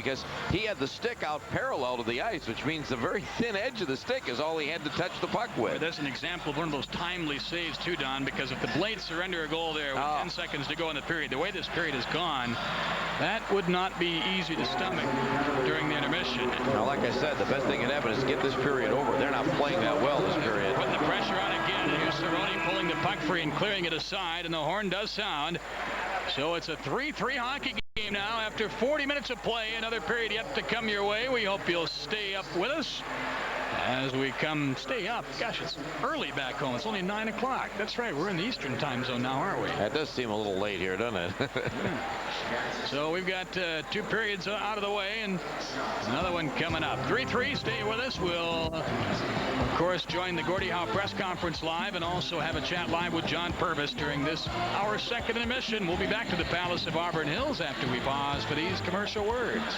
because he had the stick out parallel to the ice, which means the very thin edge of the stick is all he had to touch the puck with. Well, that's an example of one of those timely saves too, Don, because if the Blades surrender a goal there with 10 seconds to go in the period, the way this period has gone, that would not be easy to stomach during the intermission. Now, like I said, the best thing that happened is get this period over. They're not playing that well this period. Putting the pressure on again. Here's Cerrone pulling the puck free and clearing it aside, and the horn does sound. So it's a 3-3 hockey game now after 40 minutes of play. Another period yet to come your way. We hope you'll stay up with us as we stay up. Gosh, it's early back home. It's only 9 o'clock. That's right. We're in the Eastern time zone now, aren't we? That does seem a little late here, doesn't it? So we've got 2 periods out of the way and another one coming up. 3-3. Stay with us. We'll, of course, join the Gordie Howe press conference live and also have a chat live with John Purves during this, our second intermission. We'll be back to the Palace of Auburn Hills after we pause for these commercial words.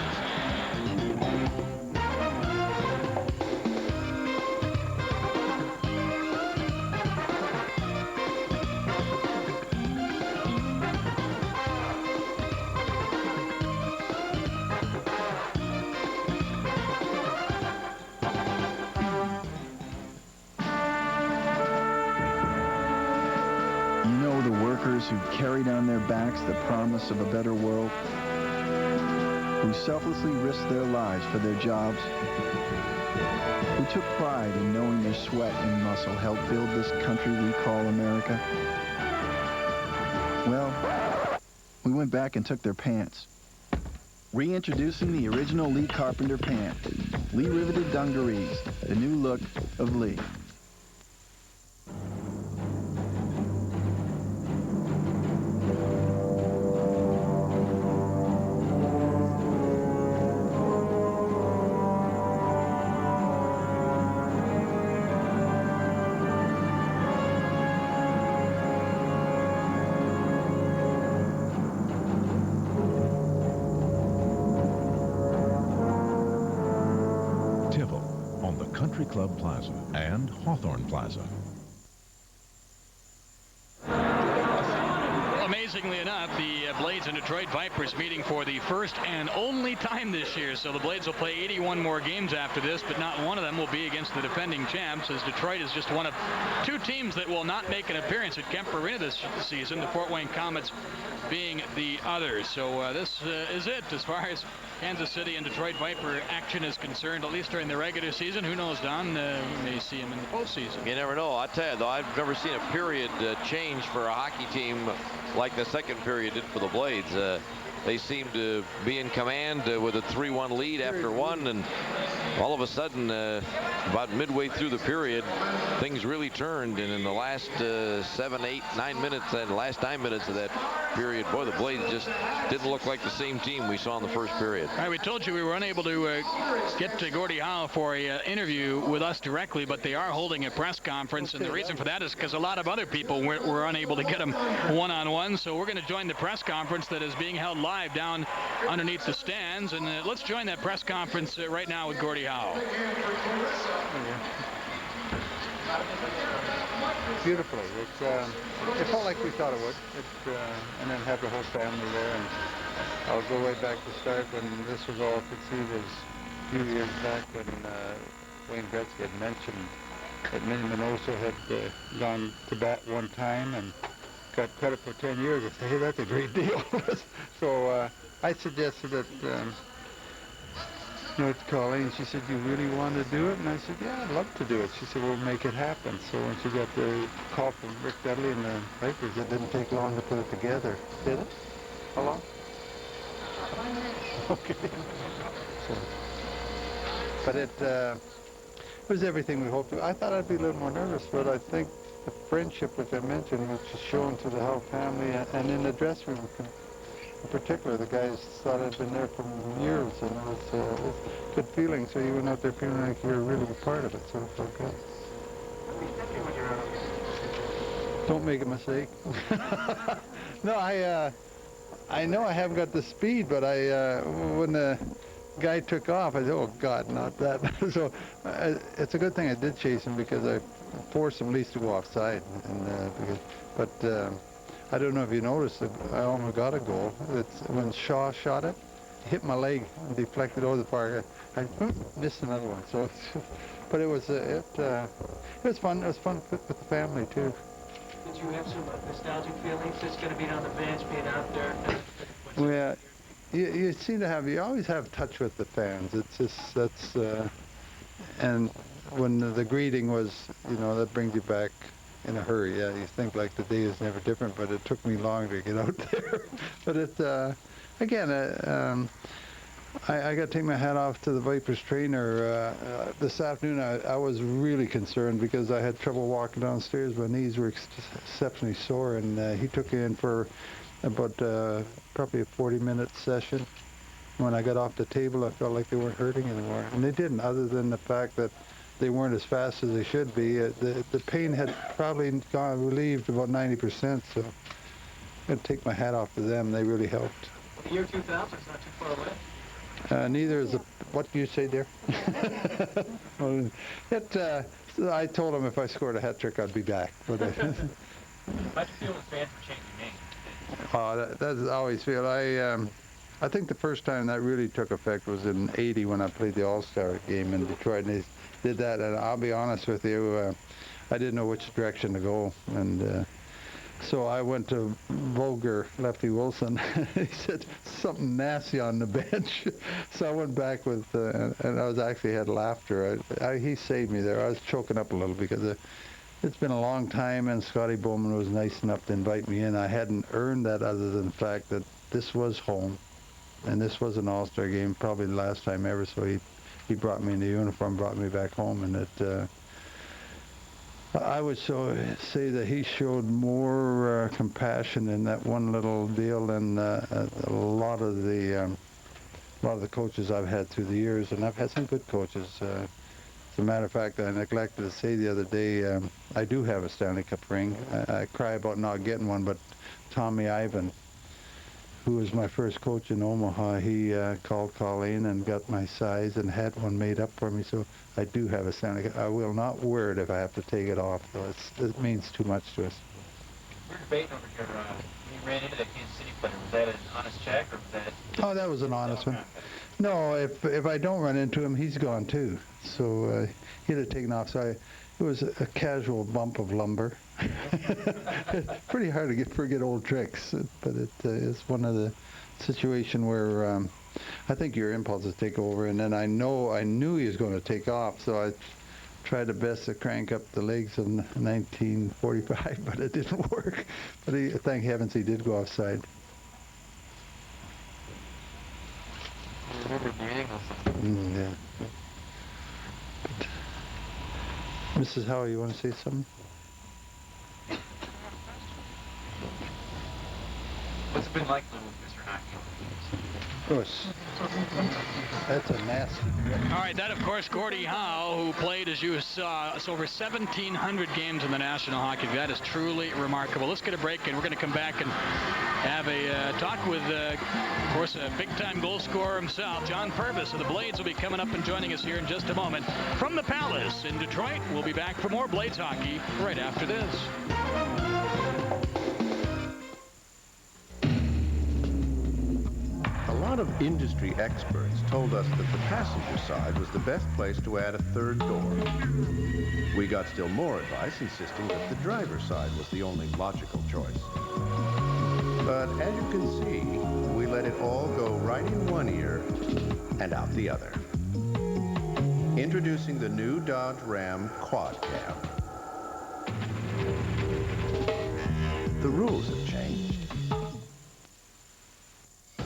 Who carried on their backs the promise of a better world, who selflessly risked their lives for their jobs, who took pride in knowing their sweat and muscle helped build this country we call America. Well, we went back and took their pants. Reintroducing the original Lee Carpenter pant, Lee riveted dungarees, the new look of Lee. Country Club Plaza and Hawthorne Plaza. Well, amazingly enough, the Blades and Detroit Vipers meeting for the first and only time this year. So the Blades will play 81 more games after this, but not one of them will be against the defending champs, as Detroit is just one of 2 teams that will not make an appearance at Kemper Arena this season, the Fort Wayne Comets being the others. So this is it as far as Kansas City and Detroit Viper action is concerned, at least during the regular season. Who knows, Don? We may see him in the postseason. You never know. I tell you, though, I've never seen a period change for a hockey team like the second period did for the Blades. They seem to be in command with a 3-1 lead after one, and all of a sudden, about midway through the period, things really turned. And in the last 7, 8, 9 minutes, and last 9 minutes of that period, boy, the Blades just didn't look like the same team we saw in the first period. All right, we told you we were unable to get to Gordie Howe for an interview with us directly, but they are holding a press conference, and the reason for that is because a lot of other people were unable to get him one-on-one. So we're going to join the press conference that is being held live down underneath the stands, and let's join that press conference right now with Gordie Howe. Beautifully. It felt like we thought it would. And then have the whole family there. And I'll go way back to start when this was all conceived as a few years back when Wayne Gretzky had mentioned that Minnie Minoso had gone to bat one time and got credit for 10 years. I said, hey, that's a great deal. So I suggested that to Colleen. She said, you really want to do it? And I said, yeah, I'd love to do it. She said, we'll make it happen. So when she got the call from Rick Dudley and the Vipers, it didn't take long to put it together. Did it? How long? Okay. So, but it was everything we hoped. I thought I'd be a little more nervous, but I think the friendship, which I mentioned, which is shown to the whole family, and in the dressing room in particular, the guys thought I'd been there for years, and it was a good feeling. So you went out there feeling like you were really a part of it, so it felt good. Don't make a mistake. No, I know I haven't got the speed, but when the guy took off, I said, oh God, not that. So it's a good thing I did chase him, because I forced him at least to go offside. But I don't know if you noticed, I almost got a goal. It's when Shaw shot it, hit my leg and deflected over the park. I missed another one. So, but it was fun. It was fun with the family too. Did you have some nostalgic feelings just going to be on the bench, being out there? Well, you seem to have, you always have touch with the fans. It's just, and when the greeting was, that brings you back in a hurry. Yeah, you think like the day is never different, but it took me longer to get out there. But again, I got to take my hat off to the Vipers trainer. This afternoon, I was really concerned because I had trouble walking downstairs. My knees were exceptionally sore, and he took me in for about probably a 40-minute session. When I got off the table, I felt like they weren't hurting anymore, and they didn't, other than the fact that they weren't as fast as they should be. The pain had probably gone relieved about 90%, so I'm going to take my hat off to them. They really helped. The year 2000 is not too far away. Neither is what do you say there? Well, I told him if I scored a hat trick, I'd be back. But How'd you feel when fans were changing names? Oh, that's always feel. I think the first time that really took effect was in '80 when I played the All-Star game in Detroit, and they did that. And I'll be honest with you, I didn't know which direction to go, and so I went to Vulgar Lefty Wilson. He said something nasty on the bench. So I went back with, and I was actually had laughter. He saved me there. I was choking up a little because it's been a long time, and Scotty Bowman was nice enough to invite me in. I hadn't earned that other than the fact that this was home, and this was an All-Star game, probably the last time ever. So he brought me in the uniform, brought me back home, and it. I would say that he showed more compassion in that one little deal than a lot of the coaches I've had through the years, and I've had some good coaches. As a matter of fact, I neglected to say the other day, I do have a Stanley Cup ring. I cry about not getting one, but Tommy Ivan, who was my first coach in Omaha, he called Colleen and got my size and had one made up for me. So I do have a Stanley Cup. I will not wear it if I have to take it off, though. It means too much to us. We're debating over here. You ran into that Kansas City player. Was that an honest check, or was that? Oh, that was an honest one. No, if I don't run into him, he's gone too. So he'd have taken off. So it was a casual bump of lumber. Pretty hard to forget old tricks, but it is one of the situation where I think your impulses take over, and then I knew he was going to take off, so I tried the best to crank up the legs in 1945, but it didn't work. But thank heavens he did go offside. Yeah. But, Mrs. Howe, you want to say something? What's it been like living with Mr. Hockey? Of course. That's a nasty. All right, that, of course, Gordie Howe, who played, as you saw, over 1,700 games in the National Hockey League. That is truly remarkable. Let's get a break, and we're going to come back and have a talk with, of course, a big-time goal scorer himself, John Purves of the Blades, will be coming up and joining us here in just a moment. From the Palace in Detroit, we'll be back for more Blades hockey right after this. A lot of industry experts told us that the passenger side was the best place to add a third door. We got still more advice insisting that the driver's side was the only logical choice. But as you can see, we let it all go right in one ear and out the other. Introducing the new Dodge Ram Quad Cab. The rules have changed.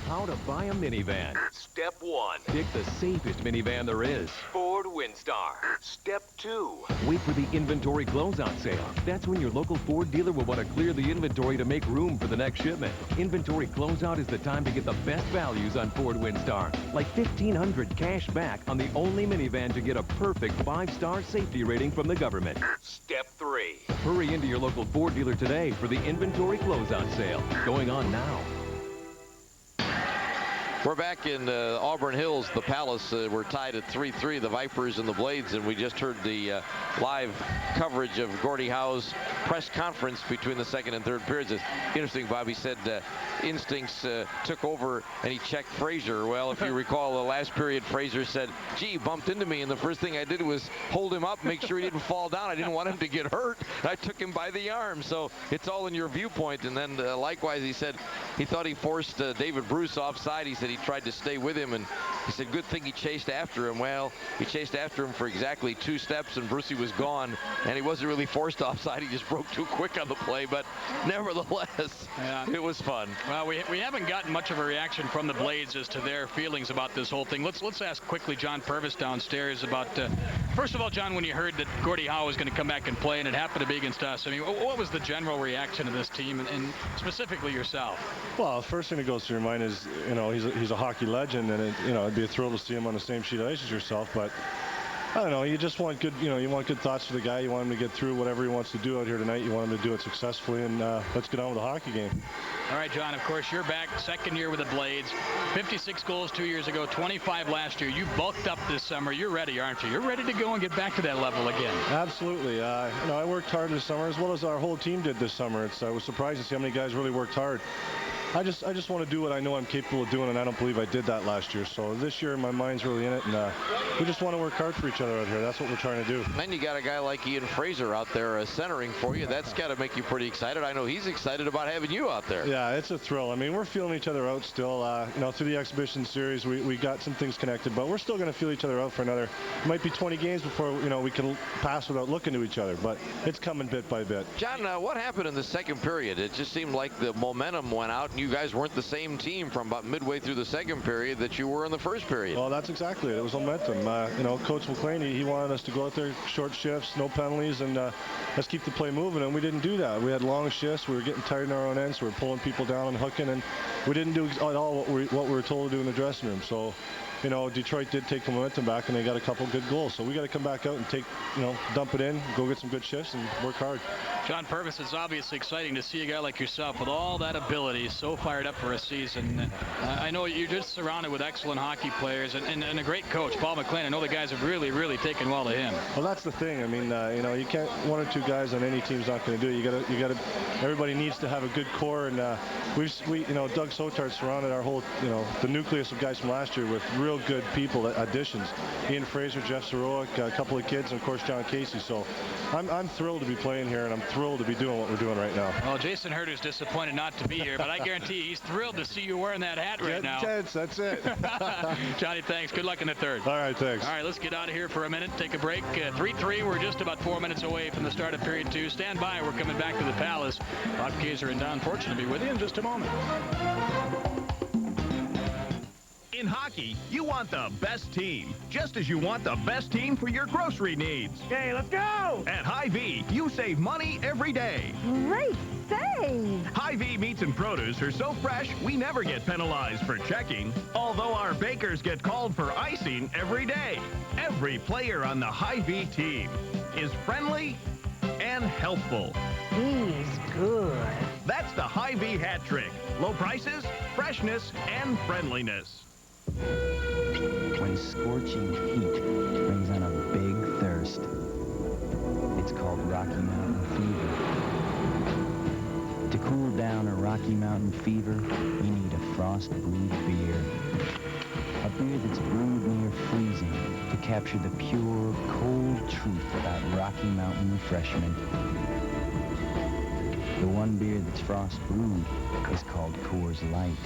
How to buy a minivan. Step 1. Pick the safest minivan there is. Ford Windstar. Step 2. Wait for the inventory closeout sale. That's when your local Ford dealer will want to clear the inventory to make room for the next shipment. Inventory closeout is the time to get the best values on Ford Windstar. Like $1,500 cash back on the only minivan to get a perfect 5-star safety rating from the government. Step 3. Hurry into your local Ford dealer today for the inventory closeout sale. Going on now. We're back in Auburn Hills, the Palace. We're tied at 3-3, the Vipers and the Blades, and we just heard the live coverage of Gordie Howe's press conference between the second and third periods. It's interesting, Bobby said instincts took over, and he checked Frazier. Well, if you recall the last period, Frazier said, gee, he bumped into me, and the first thing I did was hold him up, make sure he didn't fall down. I didn't want him to get hurt. I took him by the arm. So it's all in your viewpoint. And then likewise, he said he thought he forced David Bruce offside. He said he tried to stay with him, and he said good thing he chased after him. Well, he chased after him for exactly 2 steps, and Brucey was gone, and he wasn't really forced offside. He just broke too quick on the play, but nevertheless, it was fun. Well, we haven't gotten much of a reaction from the Blades as to their feelings about this whole thing. Let's ask quickly John Purves downstairs about, first of all, John, when you heard that Gordie Howe was going to come back and play, and it happened to be against us, I mean, what was the general reaction of this team, and specifically yourself? Well, the first thing that goes through your mind is, you know, he's a hockey legend, and it'd be a thrill to see him on the same sheet of ice as yourself, but I don't know, you just want good, you want good thoughts for the guy. You want him to get through whatever he wants to do out here tonight. You want him to do it successfully, and let's get on with the hockey game. All right, John, of course, you're back, second year with the Blades. 56 goals 2 years ago, 25 last year. You bulked up this summer. You're ready, aren't you? You're ready to go and get back to that level again. Absolutely. I worked hard this summer, as well as our whole team did this summer. I was surprised to see how many guys really worked hard. I just want to do what I know I'm capable of doing, and I don't believe I did that last year. So this year, my mind's really in it, and we just want to work hard for each other out here. That's what we're trying to do. And then you got a guy like Ian Fraser out there centering for you. That's got to make you pretty excited. I know he's excited about having you out there. Yeah, it's a thrill. I mean, we're feeling each other out still. Through the exhibition series, we got some things connected, but we're still going to feel each other out for another, it might be 20 games before, we can pass without looking to each other, but it's coming bit by bit. John, what happened in the second period? It just seemed like the momentum went out, and you guys weren't the same team from about midway through the second period that you were in the first period. Well, that's exactly it. It was momentum. Coach McLean, he wanted us to go out there, short shifts, no penalties, and let's keep the play moving, and we didn't do that. We had long shifts. We were getting tired in our own ends. We were pulling people down and hooking, and we didn't do at all what we were told to do in the dressing room. So, Detroit did take the momentum back, and they got a couple good goals. So we got to come back out and dump it in, go get some good shifts, and work hard. John Purves, it's obviously exciting to see a guy like yourself with all that ability, so fired up for a season. I know you're just surrounded with excellent hockey players and a great coach, Paul McLean. I know the guys have really, really taken well to him. Well, that's the thing. I mean, you can't, 1 or 2 guys on any team's not going to do it. You got to. Everybody needs to have a good core, and Doug Sotart surrounded our whole, the nucleus of guys from last year with real good people, additions. Ian Fraser, Jeff Sorowick, a couple of kids, and of course John Casey. So I'm thrilled to be playing here, and I'm thrilled to be doing what we're doing right now. Well, Jason Herter's disappointed not to be here, but I guarantee he's thrilled to see you wearing that hat right now. Tense, that's it. Johnny, thanks. Good luck in the third. All right, thanks. All right, let's get out of here for a minute, take a break. 3-3, we're just about 4 minutes away from the start of period 2. Stand by, we're coming back to the Palace. Bob Kaiser and Don Fortune will be with you in just a moment. In hockey, you want the best team, just as you want the best team for your grocery needs. Okay, let's go! At Hy-Vee, you save money every day. Great save! Hy-Vee meats and produce are so fresh, we never get penalized for checking, although our bakers get called for icing every day. Every player on the Hy-Vee team is friendly and healthful. He's good. That's the Hy-Vee hat trick. Low prices, freshness, and friendliness. When scorching heat brings on a big thirst, it's called Rocky Mountain Fever. To cool down a Rocky Mountain Fever, you need a frost-brewed beer. A beer that's brewed near freezing to capture the pure, cold truth about Rocky Mountain refreshment. The one beer that's frost-brewed is called Coors Light.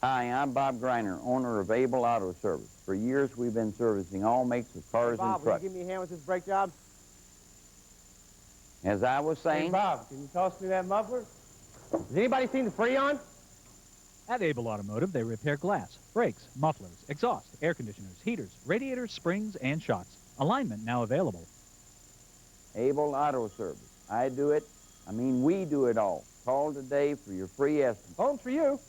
Hi, I'm Bob Greiner, owner of Able Auto Service. For years, we've been servicing all makes of cars and trucks. Bob, will you give me a hand with this brake job? As I was saying... Hey, Bob, can you toss me that muffler? Has anybody seen the Freon? At Able Automotive, they repair glass, brakes, mufflers, exhaust, air conditioners, heaters, radiators, springs, and shocks. Alignment now available. Able Auto Service. I do it. I mean, we do it all. Call today for your free estimate. Home for you.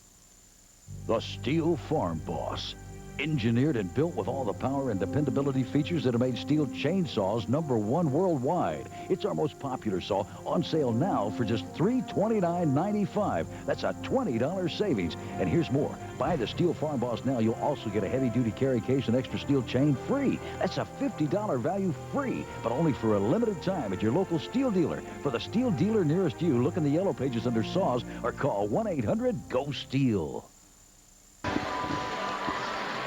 The Steel Farm Boss. Engineered and built with all the power and dependability features that have made steel chainsaws #1 worldwide. It's our most popular saw, on sale now for just $329.95. That's a $20 savings. And here's more. Buy the Steel Farm Boss now. You'll also get a heavy-duty carry case and extra steel chain free. That's a $50 value free, but only for a limited time at your local steel dealer. For the steel dealer nearest you, look in the yellow pages under saws or call 1-800-GO-STEEL.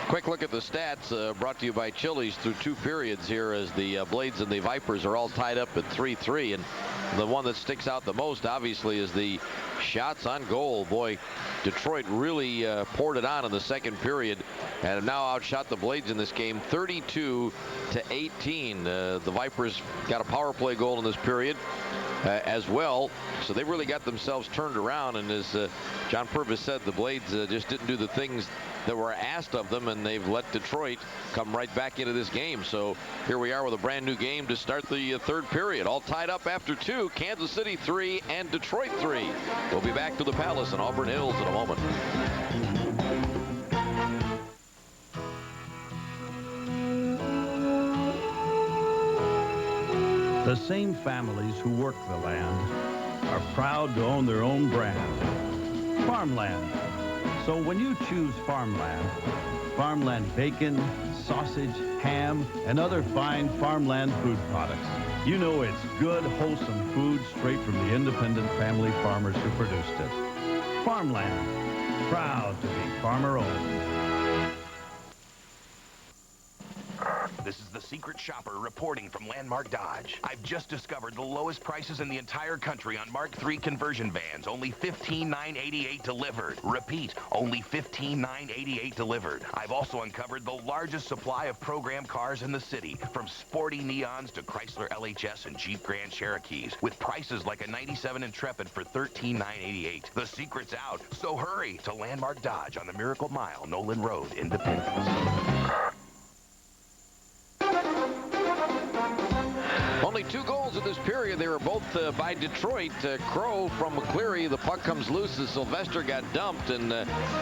Quick look at the stats brought to you by Chili's through 2 periods here as the Blades and the Vipers are all tied up at 3-3. And the one that sticks out the most, obviously, is the shots on goal. Boy, Detroit really poured it on in the second period and have now outshot the Blades in this game 32-18. The Vipers got a power play goal in this period as well. So they really got themselves turned around. And as John Purves said, the Blades just didn't do the things that were asked of them, and they've let Detroit come right back into this game. So here we are with a brand new game to start the third period. All tied up after 2. Kansas City 3 and Detroit 3. We'll be back to the Palace in Auburn Hills in a moment. The same families who work the land are proud to own their own brand, farmland. So when you choose farmland bacon, sausage, ham, and other fine farmland food products, you know it's good, wholesome food straight from the independent family farmers who produced it. Farmland, proud to be farmer-owned. This is the Secret Shopper reporting from Landmark Dodge. I've just discovered the lowest prices in the entire country on Mark III conversion vans. Only $15,988 delivered. Repeat, only $15,988 delivered. I've also uncovered the largest supply of program cars in the city, from sporty Neons to Chrysler LHS and Jeep Grand Cherokees, with prices like a '97 Intrepid for $13,988. The secret's out, so hurry to Landmark Dodge on the Miracle Mile, Nolan Road, Independence. Only 2 goals in this period. They were both by Detroit. Crow from McCleary. The puck comes loose as Sylvester got dumped, and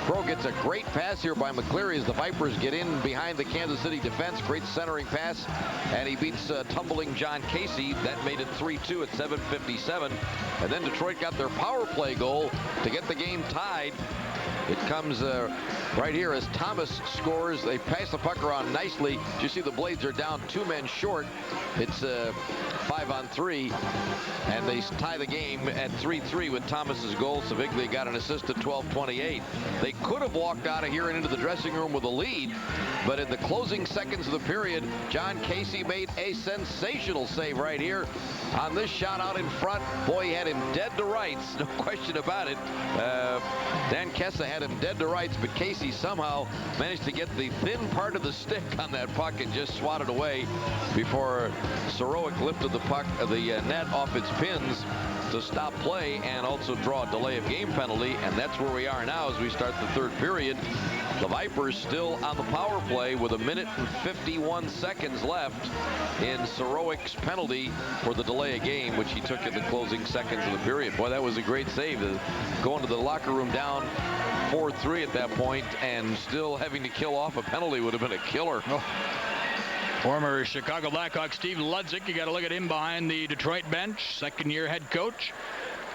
Crow gets a great pass here by McCleary as the Vipers get in behind the Kansas City defense. Great centering pass, and he beats tumbling John Casey. That made it 3-2 at 7:57. And then Detroit got their power play goal to get the game tied. It comes right here as Thomas scores. They pass the puck around nicely. You see the Blades are down 2 men short. It's 5-on-3, and they tie the game at 3-3 with Thomas's goal. Saviglia got an assist at 12:28. They could have walked out of here and into the dressing room with a lead, but in the closing seconds of the period, John Casey made a sensational save right here on this shot out in front. Boy, he had him dead to rights, no question about it. Dan Kessa had him dead to rights, but Casey somehow managed to get the thin part of the stick on that puck and just swatted away before Sorowick lifted the puck, the net off its pins to stop play and also draw a delay of game penalty. And that's where we are now as we start the third period. The Vipers still on the power play with 1 minute and 51 seconds left in Sorowick's penalty for the delay of game, which he took in the closing seconds of the period. Boy, that was a great save. Going to the locker room down 4-3 at that point and still having to kill off a penalty would have been a killer. Oh. Former Chicago Blackhawk Steve Ludzik, you got to look at him behind the Detroit bench, second-year head coach.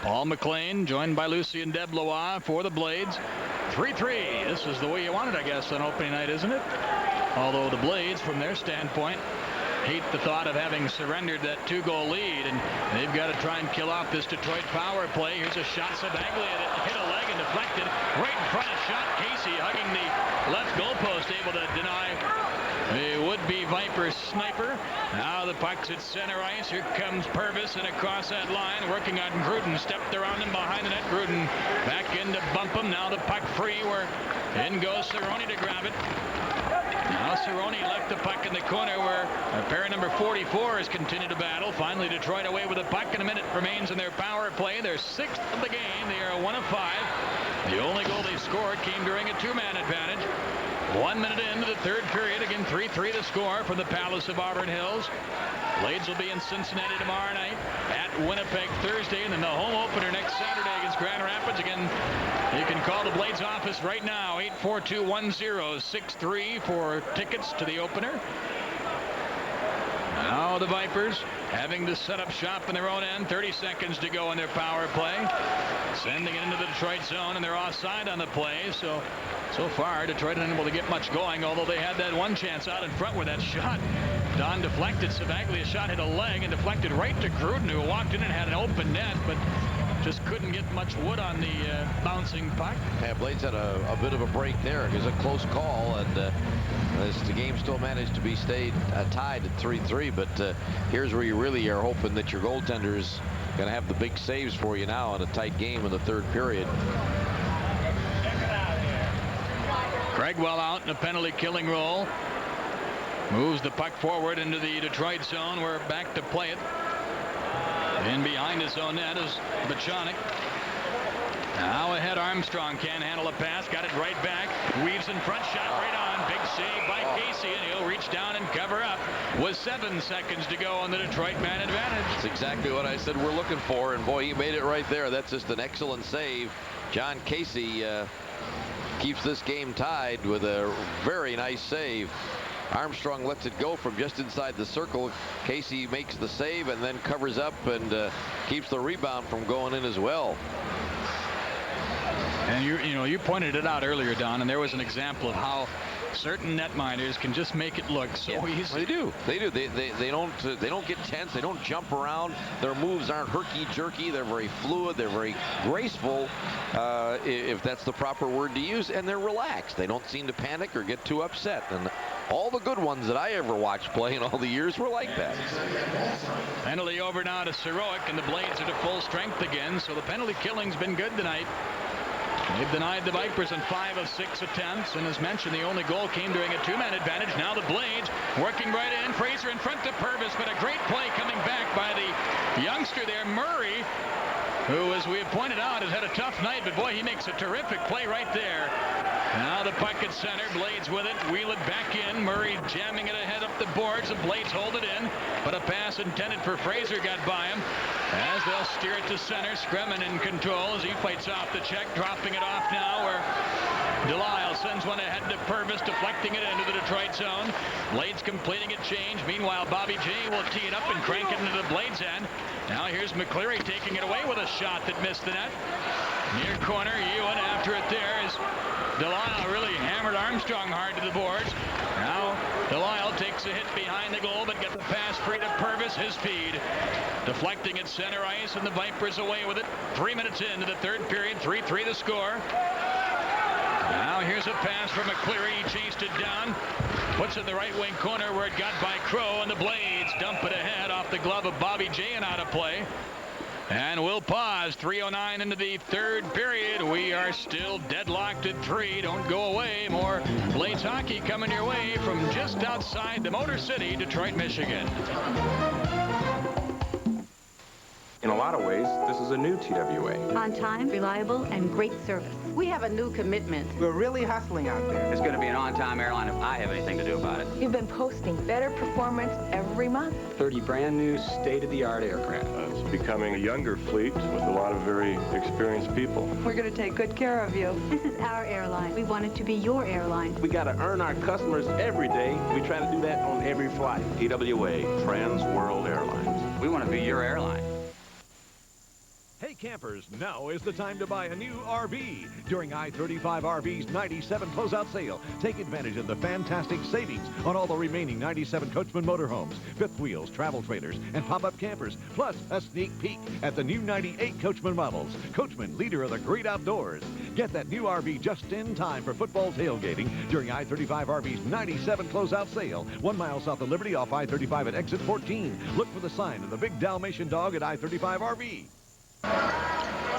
Paul McLean, joined by Lucien Deblois for the Blades. 3-3. This is the way you want it, I guess, on opening night, isn't it? Although the Blades, from their standpoint, hate the thought of having surrendered that 2-goal lead, and they've got to try and kill off this Detroit power play. Here's a shot, Sabaglia, that hit a leg and deflected right in front of shot. Casey hugging the left goalpost, able to deny the would-be Viper sniper. Now the puck's at center ice. Here comes Purves and across that line, working on Gruden. Stepped around him behind the net. Gruden back in to bump him. Now the puck free, where in goes Cerrone to grab it. Now Cerrone left the puck in the corner where pair number 44 has continued to battle. Finally, Detroit away with the puck, and a minute remains in their power play. Their 6th of the game. They are 1 of 5. The only goal they scored came during a 2-man advantage. 1 minute into the third period. Again, 3-3 to score from the Palace of Auburn Hills. Blades will be in Cincinnati tomorrow night, at Winnipeg Thursday, and then the home opener next Saturday against Grand Rapids. Again, you can call the Blades office right now, 842-1063 for tickets to the opener. Now the Vipers having to set up shop in their own end. 30 seconds to go in their power play. Sending it into the Detroit zone, and they're offside on the play. So far, Detroit unable to get much going, although they had that one chance out in front where that shot, Don deflected. Savaglia's shot hit a leg and deflected right to Gruden, who walked in and had an open net, but just couldn't get much wood on the bouncing puck. Yeah, Blades had a bit of a break there. It was a close call, and the game still managed to be tied at 3-3. But here's where you really are hoping that your goaltender's going to have the big saves for you now in a tight game in the third period. Craigwell out in a penalty killing role. Moves the puck forward into the Detroit zone. We're back to play it. In behind his own net is Bachonik. Now ahead, Armstrong can't handle a pass. Got it right back. Weaves in front, shot right on. Big save by Casey, and he'll reach down and cover up with 7 seconds to go on the Detroit man advantage. That's exactly what I said we're looking for, and boy, he made it right there. That's just an excellent save. John Casey keeps this game tied with a very nice save. Armstrong lets it go from just inside the circle. Casey makes the save and then covers up and keeps the rebound from going in as well. And you pointed it out earlier, Don, and there was an example of how certain netminders can just make it look so easy. They do. They don't get tense. They don't jump around. Their moves aren't herky-jerky. They're very fluid. They're very graceful, if that's the proper word to use, and they're relaxed. They don't seem to panic or get too upset. And all the good ones that I ever watched play in all the years were like that. Penalty over now to Siroic, and the Blades are to full strength again, so the penalty killing's been good tonight. They've denied the Vipers in 5 of 6 attempts, and as mentioned, the only goal came during a 2-man advantage. Now the Blades working right in. Fraser in front to Purves, but a great play coming back by the youngster there, Murray, who, as we have pointed out, has had a tough night, but boy, he makes a terrific play right there. Now the puck at center, Blades with it, wheel it back in. Murray jamming it ahead up the boards. The Blades hold it in, but a pass intended for Fraser got by him. As they'll steer it to center, Scremin in control as he fights off the check, dropping it off now where Delisle sends one ahead to Purves, deflecting it into the Detroit zone. Blades completing a change. Meanwhile, Bobby J will tee it up and crank it into the Blades end. Now here's McCleary taking it away with a shot that missed the net. Near corner, Ewan after it there is Delisle really hammered Armstrong hard to the boards. Now Delisle takes a hit behind the goal, but gets the pass free to Purves, his speed. Deflecting at center ice, and the Vipers away with it. 3 minutes into the third period, 3-3 the score. Now here's a pass from McCleary. He chased it down. Puts it in the right wing corner where it got by Crow, and the Blades dump it ahead off the glove of Bobby J and out of play. And we'll pause. 3:09 into the third period. We are still deadlocked at 3. Don't go away. More Blades hockey coming your way from just outside the Motor City, Detroit, Michigan. In a lot of ways, this is a new TWA. On time, reliable, and great service. We have a new commitment. We're really hustling out there. It's going to be an on-time airline if I have anything to do about it. You've been posting better performance every month. 30 brand new state-of-the-art aircraft. It's becoming a younger fleet with a lot of very experienced people. We're going to take good care of you. This is our airline. We want it to be your airline. We got to earn our customers every day. We try to do that on every flight. TWA, Trans World Airlines. We want to be your airline. Hey campers, now is the time to buy a new RV. During I-35 RV's 97 closeout sale, take advantage of the fantastic savings on all the remaining 97 Coachman motorhomes, fifth wheels, travel trailers, and pop-up campers, plus a sneak peek at the new 98 Coachman models. Coachman, leader of the great outdoors. Get that new RV just in time for football tailgating during I-35 RV's 97 closeout sale, 1 mile south of Liberty off I-35 at exit 14. Look for the sign of the big Dalmatian dog at I-35 RV.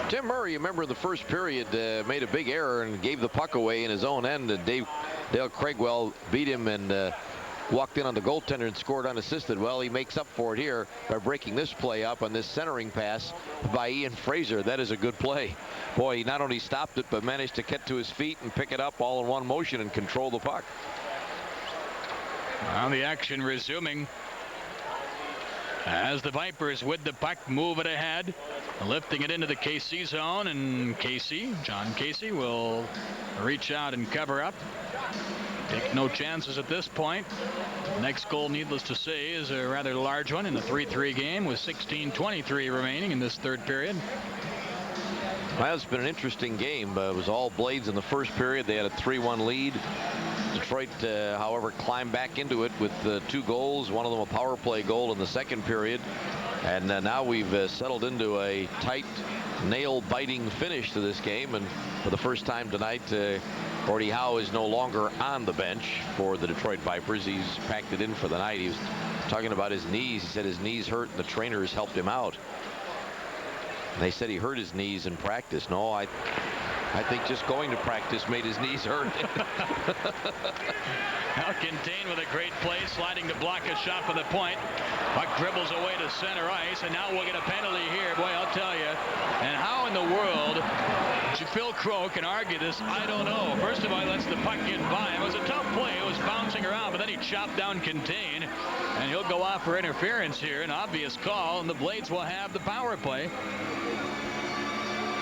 Tim Murray, you remember the first period, made a big error and gave the puck away in his own end. And Dale Craigwell beat him and walked in on the goaltender and scored unassisted. Well, he makes up for it here by breaking this play up on this centering pass by Ian Fraser. That is a good play. Boy, he not only stopped it, but managed to get to his feet and pick it up all in one motion and control the puck. Now the action resuming. As the Vipers with the puck move it ahead, lifting it into the KC zone, and John Casey will reach out and cover up. Take no chances at this point. Next goal, needless to say, is a rather large one in a 3-3 game with 16:23 remaining in this third period. Well, it's been an interesting game. It was all Blades in the first period. They had a 3-1 lead. Detroit, however, climbed back into it with 2 goals, one of them a power play goal in the second period. And now we've settled into a tight, nail-biting finish to this game. And for the first time tonight, Gordie Howe is no longer on the bench for the Detroit Vipers. He's packed it in for the night. He was talking about his knees. He said his knees hurt, and the trainers helped him out. And they said he hurt his knees in practice. No, I think just going to practice made his knees hurt. Now contained with a great play, sliding to block a shot from the point. Puck dribbles away to center ice, and now we'll get a penalty here. Boy, I'll tell you. And how in the world Phil Crow can argue this, I don't know. First of all, he lets the puck get by him. It was a tough play. It was bouncing around, but then he chopped down contain, and he'll go off for interference here. An obvious call, and the Blades will have the power play.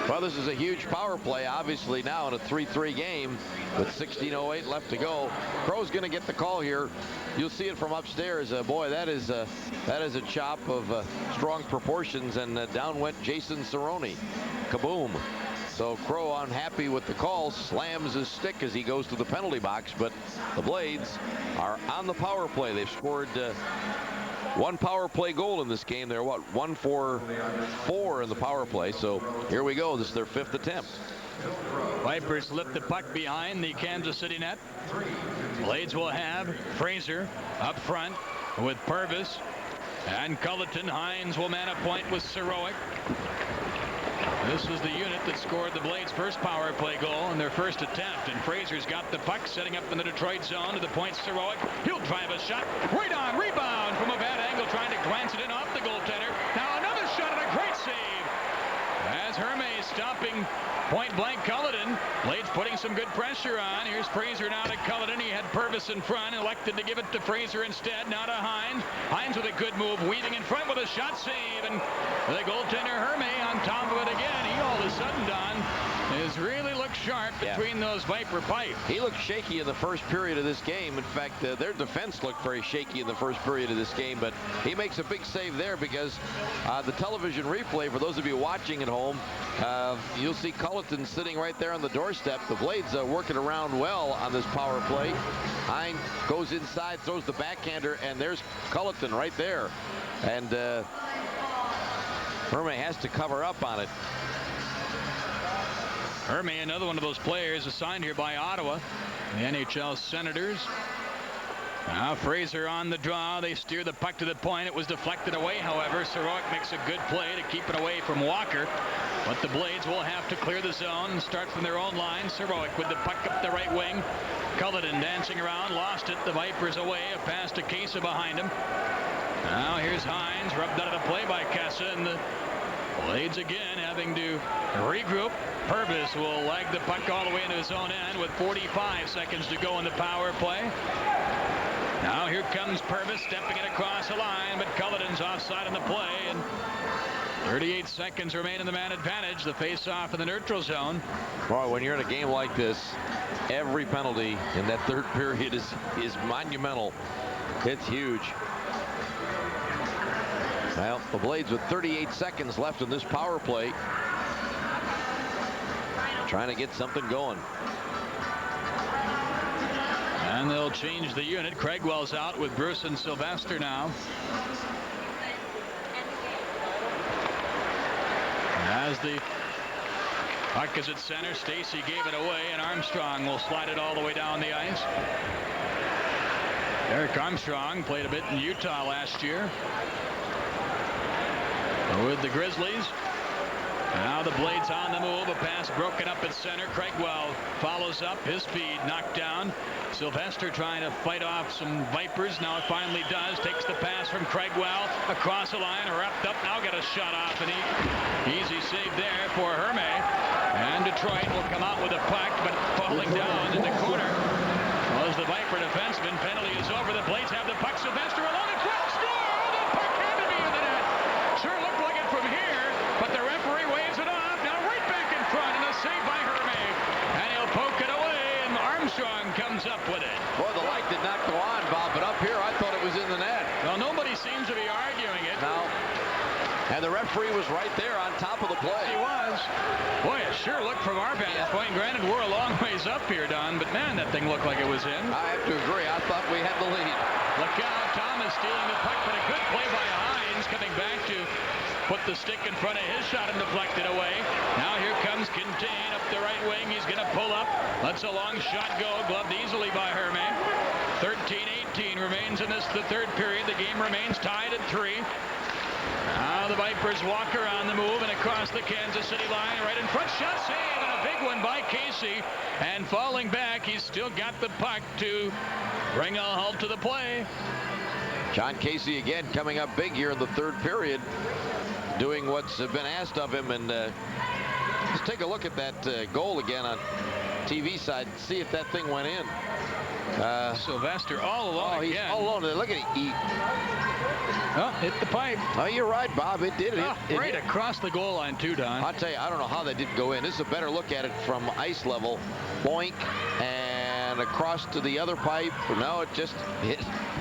Well, this is a huge power play, obviously, now in a 3-3 game with 16:08 left to go. Crow's going to get the call here. You'll see it from upstairs. Boy, that is a chop of strong proportions, and down went Jason Cerrone. Kaboom. So Crow, unhappy with the call, slams his stick as he goes to the penalty box. But the Blades are on the power play. They've scored 1 power play goal in this game. They're 1 for 4 in the power play. So here we go. This is their 5th attempt. Vipers lift the puck behind the Kansas City net. Blades will have Fraser up front with Purves and Culleton. Hines will man a point with Sirowick. This is the unit that scored the Blades' first power play goal in their first attempt. And Fraser's got the puck, setting up in the Detroit zone to the point. Sirowick, he'll drive a shot. Right on, rebound from a bad angle, trying to glance it in off the goaltender. Now another shot and a great save. As Herme stopping point-blank Culleton. Blades putting some good pressure on. Here's Fraser now to Culleton. He had Purves in front, elected to give it to Fraser instead. Now to Hines. Hines with a good move, weaving in front with a shot save. And the goaltender Herme on top of it again. He all of a sudden, Don, has really looked sharp between those Viper pipes. He looked shaky in the first period of this game. In fact, their defense looked very shaky in the first period of this game, but he makes a big save there because the television replay, for those of you watching at home, you'll see Culleton sitting right there on the doorstep. The Blades working around well on this power play. Hines goes inside, throws the backhander, and there's Culleton right there. And Herme has to cover up on it. Herme, another one of those players assigned here by Ottawa, the NHL Senators. Now Fraser on the draw. They steer the puck to the point. It was deflected away, however. Sirowick makes a good play to keep it away from Walker. But the Blades will have to clear the zone and start from their own line. Sirowick with the puck up the right wing. Culleton dancing around, lost it. The Vipers away. A pass to Kesa behind him. Now here's Hines, rubbed out of the play by Kesa, and the Blades again having to regroup. Purves will lag the puck all the way into his own end with 45 seconds to go in the power play. Now here comes Purves stepping it across the line, but Culleton's offside on the play, and 38 seconds remain in the man advantage. The face-off in the neutral zone. Boy, when you're in a game like this, every penalty in that third period is monumental. It's huge. Well, the Blades with 38 seconds left in this power play, trying to get something going. And they'll change the unit. Craigwell's out with Bruce and Sylvester now. As the puck is at center, Stacey gave it away, and Armstrong will slide it all the way down the ice. Eric Armstrong played a bit in Utah last year with the Grizzlies. Now the Blades on the move. A pass broken up at center. Craigwell follows up. His speed knocked down. Sylvester trying to fight off some Vipers. Now it finally does. Takes the pass from Craigwell across the line. Wrapped up. Now got a shot off. And easy save there for Herme. And Detroit will come out with a puck, but falling down in the corner was the Viper defenseman. Penalty is over. The Blades have the puck. Sylvester alone in front. Score! The puck had to be in the Armstrong comes up with it. Boy, the light did not go on, Bob, but up here I thought it was in the net. Well, nobody seems to be arguing it. No. And the referee was right there on top of the play. He was. Boy, it sure looked from our vantage point. Granted, we're a long ways up here, Don, but man, that thing looked like it was in. I have to agree. I thought we had the lead. Look out, Thomas stealing the puck, but a good play by Hines coming back to put the stick in front of his shot and deflect it away. Now here comes Quintain up the right wing. He's going to pull up. Lets a long shot go. Gloved easily by Herman. 13-18 remains in this, the third period. The game remains tied at 3. Now the Vipers walk around the move and across the Kansas City line. Right in front. Shot save and a big one by Casey. And falling back, he's still got the puck to bring a halt to the play. John Casey again coming up big here in the third period, doing what's been asked of him. And let's take a look at that goal again on TV side and see if that thing went in. Sylvester all alone he's again. all alone. Look at it. Oh, hit the pipe. Oh, you're right, Bob. It did. Right across the goal line, too, Don. I'll tell you, I don't know how that didn't go in. This is a better look at it from ice level. Boink, and across to the other pipe. No, it just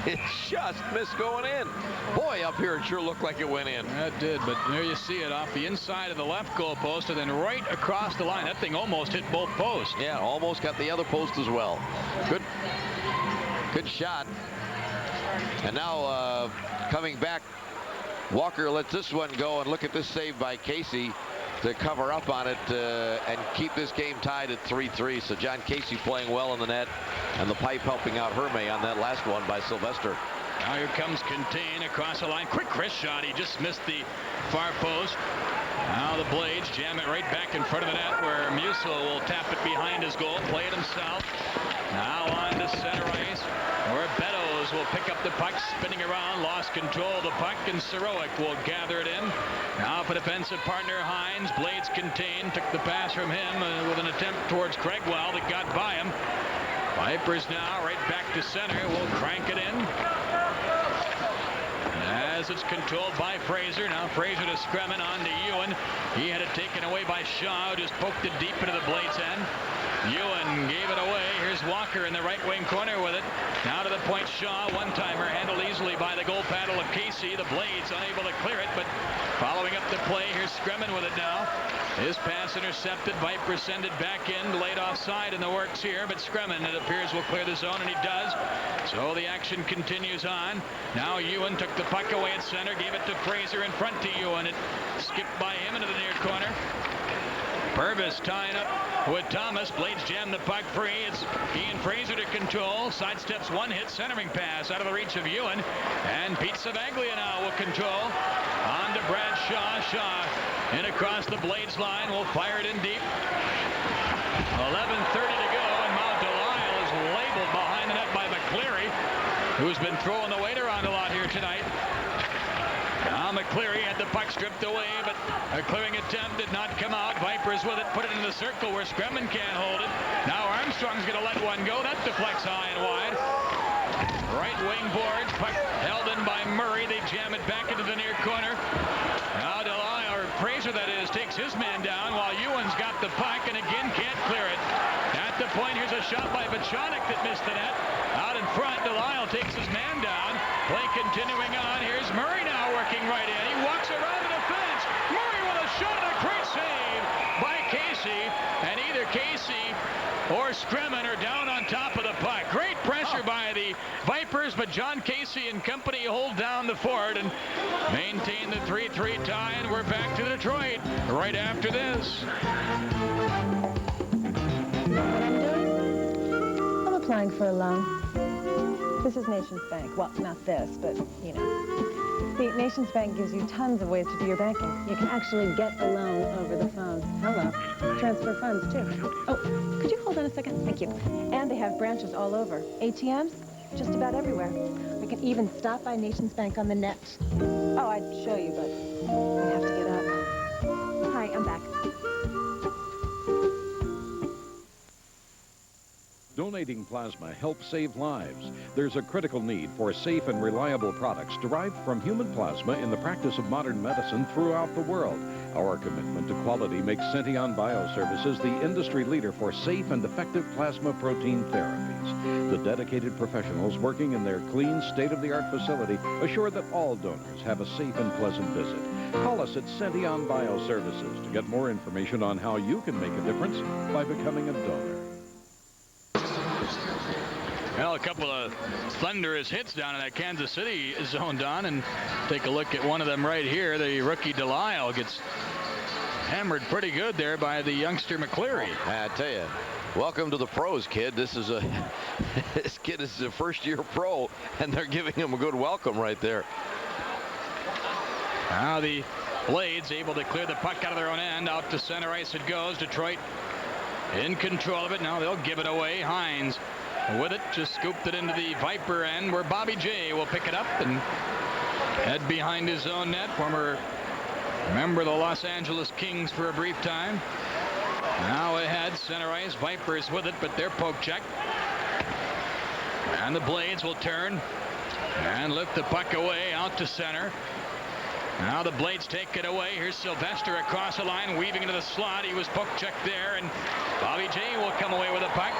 missed going in. Boy, up here it sure looked like it went in. That did, but there you see it off the inside of the left goal post and then right across the line. That thing almost hit both posts. Yeah, almost got the other post as well. Good shot. And now coming back, Walker lets this one go, and look at this save by Casey to cover up on it and keep this game tied at 3-3. So John Casey playing well in the net, and the pipe helping out Herme on that last one by Sylvester. Now here comes Quintain across the line. Quick wrist shot. He just missed the far post. Now the Blades jam it right back in front of the net where Musil will tap it behind his goal, play it himself. Now on to center ice where Beddoes will pick up the puck, spinning around, lost control of the puck, and Sirowick will gather it in. Now for defensive partner Hines. Blades Quintain took the pass from him with an attempt towards Craigwell that got by him. Vipers now right back to center. Will crank it in. As it's controlled by Fraser. Now Fraser to Scremin on to Ewan. He had it taken away by Shaw, who just poked it deep into the Blades end. Ewan gave it away. Here's Walker in the right wing corner with it. Now to the point. Shaw, one-timer, handled easily by the goal paddle of Casey. The Blades unable to clear it, but following up the play. Here's Scremin with it now. His pass intercepted. Vipers send it back in. Laid offside in the works here, but Scremin, it appears, will clear the zone, and he does. So the action continues on. Now Ewan took the puck away at center, gave it to Fraser in front to Ewan. It skipped by him into the near corner. Purves tying up with Thomas. Blades jam the puck free. It's Ian Fraser to control. Sidesteps one hit centering pass out of the reach of Ewan. And Pete Savaglia now will control. On to Brad Shaw. Shaw in across the Blades line. Will fire it in deep. 11:30 to go. And Mount Delisle is labeled behind the net by McCleary, who's been throwing the weight around a lot here tonight. Now McCleary had the puck stripped away, but a clearing attempt did not come out. Vipers with it, put it in the circle where Scremin can't hold it. Now Armstrong's going to let one go. That deflects high and wide. Right wing board, puck held in by Murray. They jam it back into the near corner. Now Delisle, or Fraser that is, takes his man down while Ewan's got the puck and again can't clear it. At the point, here's a shot by Vachonik that missed the net. Out in front, Delisle takes his man down. Play continuing on. Here's Murray now working right in. He walks around the defense. Murray with a shot and a great save by Casey. And either Casey or Scremin are down on top of the puck. Great pressure by the Vipers, but John Casey and company hold down the fort and maintain the 3-3 tie, and we're back to Detroit right after this. I'm applying for a loan. This is Nations Bank. Well, not this, but, you know. See, Nations Bank gives you tons of ways to do your banking. You can actually get a loan over the phone. Hello. Transfer funds, too. Oh, could you hold on a second? Thank you. And they have branches all over. ATMs? Just about everywhere. We can even stop by Nations Bank on the net. Oh, I'd show you, but I have to get up. Hi, I'm back. Donating plasma helps save lives. There's a critical need for safe and reliable products derived from human plasma in the practice of modern medicine throughout the world. Our commitment to quality makes Sention Bioservices the industry leader for safe and effective plasma protein therapies. The dedicated professionals working in their clean, state-of-the-art facility assure that all donors have a safe and pleasant visit. Call us at Sention Bioservices to get more information on how you can make a difference by becoming a donor. Well, a couple of thunderous hits down in that Kansas City zone, Don, and take a look at one of them right here. The rookie Delisle gets hammered pretty good there by the youngster McCleary. I tell you, welcome to the pros, kid. This kid is a first-year pro, and they're giving him a good welcome right there. Now the Blades able to clear the puck out of their own end. Out to center ice it goes. Detroit in control of it. Now they'll give it away. Hines with it, just scooped it into the Viper end, where Bobby J will pick it up and head behind his own net. Former member of the Los Angeles Kings for a brief time. Now ahead, center ice, Vipers with it, but they're poke check. And the Blades will turn and lift the puck away out to center. Now the Blades take it away. Here's Sylvester across the line, weaving into the slot. He was poke checked there, and Bobby J will come away with a puck.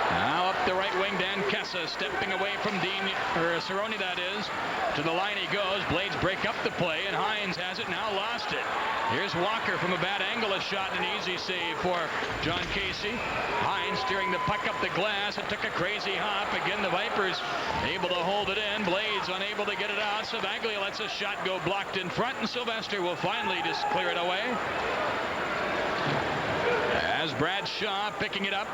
Now up the right wing, Dan Kessa stepping away from Cerrone, that is. To the line he goes. Blades break up the play, and Hines has it, now lost it. Here's Walker from a bad angle, a shot and an easy save for John Casey. Hines steering the puck up the glass. It took a crazy hop. Again, the Vipers able to hold it in. Blades unable to get it out. Savaglia lets a shot go blocked in front, and Sylvester will finally just clear it away. As Brad Shaw picking it up.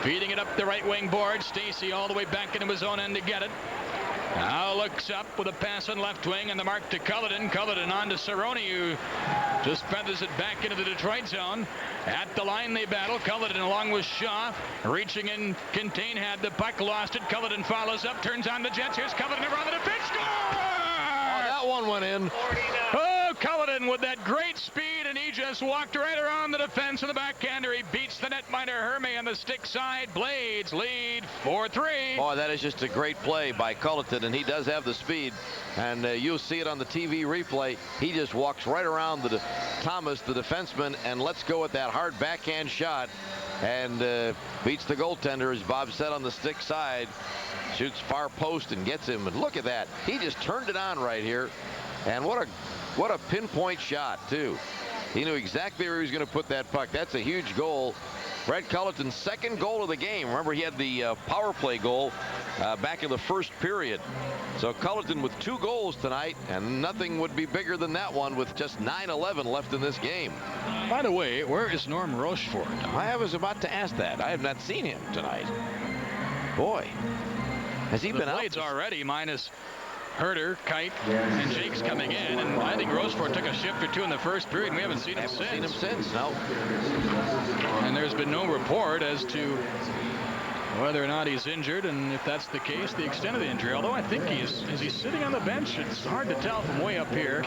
Feeding it up the right wing board. Stacey all the way back into his own end to get it. Now looks up with a pass on left wing and the mark to Culloden. Culloden on to Cerrone, who just feathers it back into the Detroit zone. At the line they battle. Culloden along with Shaw. Reaching in, contain, had the puck, lost it. Culloden follows up, turns on the Jets. Here's Culloden around the defense. Score! Oh, that one went in. Oh, Culloden with that great speed, and he just walked right around the defense of the backhander. He beats the netminder Hermé on the stick side. Blades lead 4-3. Boy, that is just a great play by Culleton, and he does have the speed. And you'll see it on the TV replay. He just walks right around Thomas, the defenseman, and lets go with that hard backhand shot and beats the goaltender, as Bob said, on the stick side. Shoots far post and gets him. And look at that. He just turned it on right here. And what a pinpoint shot, too. He knew exactly where he was going to put that puck. That's a huge goal. Fred Culleton's second goal of the game. Remember, he had the power play goal back in the first period. So Culleton with 2 goals tonight, and nothing would be bigger than that one with just 9:11 left in this game. By the way, where is Norm Rochefort? I was about to ask that. I have not seen him tonight. Boy, has he been out? The Blades already minus Herter, Kite, and Jakes coming in, and I think Rochefort took a shift or two in the first period, and we haven't seen him since. No. And there's been no report as to whether or not he's injured, and if that's the case, the extent of the injury. Although I think is he sitting on the bench? It's hard to tell from way up here.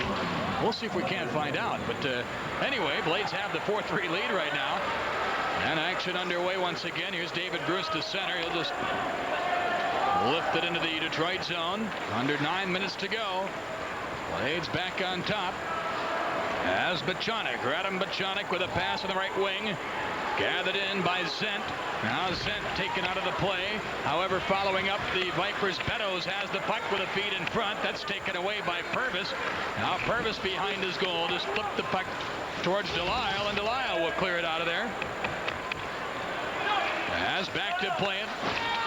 We'll see if we can't find out. But anyway, Blades have the 4-3 lead right now. And action underway once again. Here's David Bruce to center. He'll just lift it into the Detroit zone. Under 9 minutes to go. Blades back on top. As Bachonik, Radim Bachonik with a pass on the right wing. Gathered in by Zent. Now Zent taken out of the play. However, following up, the Vipers, Beddoes has the puck with a feed in front. That's taken away by Purves. Now Purves behind his goal. Just flipped the puck towards Delisle, and Delisle will clear it out of there. As back to play it.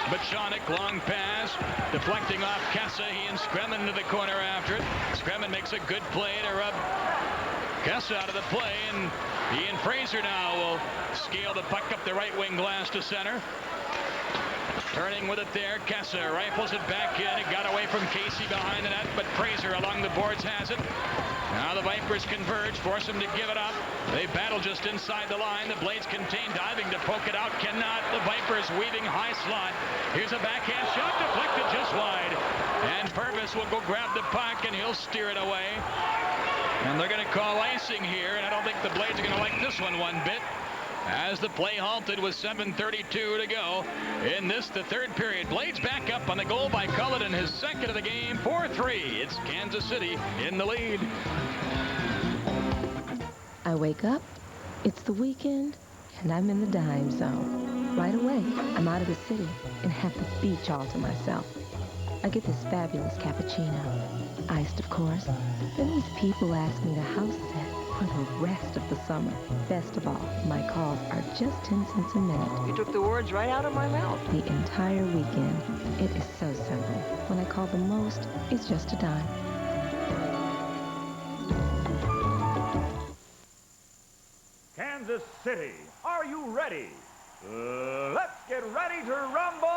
Bachonik, long pass, deflecting off Kessa. He and Scremin into the corner after it. Scremin makes a good play to rub Kessa out of the play, and Ian Fraser now will scale the puck up the right wing glass to center. Turning with it there, Kessa rifles it back in. It got away from Casey behind the net, but Fraser along the boards has it. Now the Vipers converge, force them to give it up. They battle just inside the line. The Blades contain, diving to poke it out. Cannot. The Vipers weaving high slot. Here's a backhand shot, deflected just wide. And Purves will go grab the puck, and he'll steer it away. And they're going to call icing here, and I don't think the Blades are going to like this one bit. as the play halted with 7:32 to go in this, the third period. Blades back up on the goal by Cullen, his second of the game, 4-3. It's Kansas City in the lead. I wake up, it's the weekend, and I'm in the dime zone. Right away, I'm out of the city and have the beach all to myself. I get this fabulous cappuccino, iced of course. Then these people ask me to house sit for the rest of the summer. Best of all, my calls are just 10 cents a minute. You took the words right out of my mouth. The entire weekend. It is so simple. When I call the most, it's just a dime. Kansas City, are you ready? Let's get ready to rumble!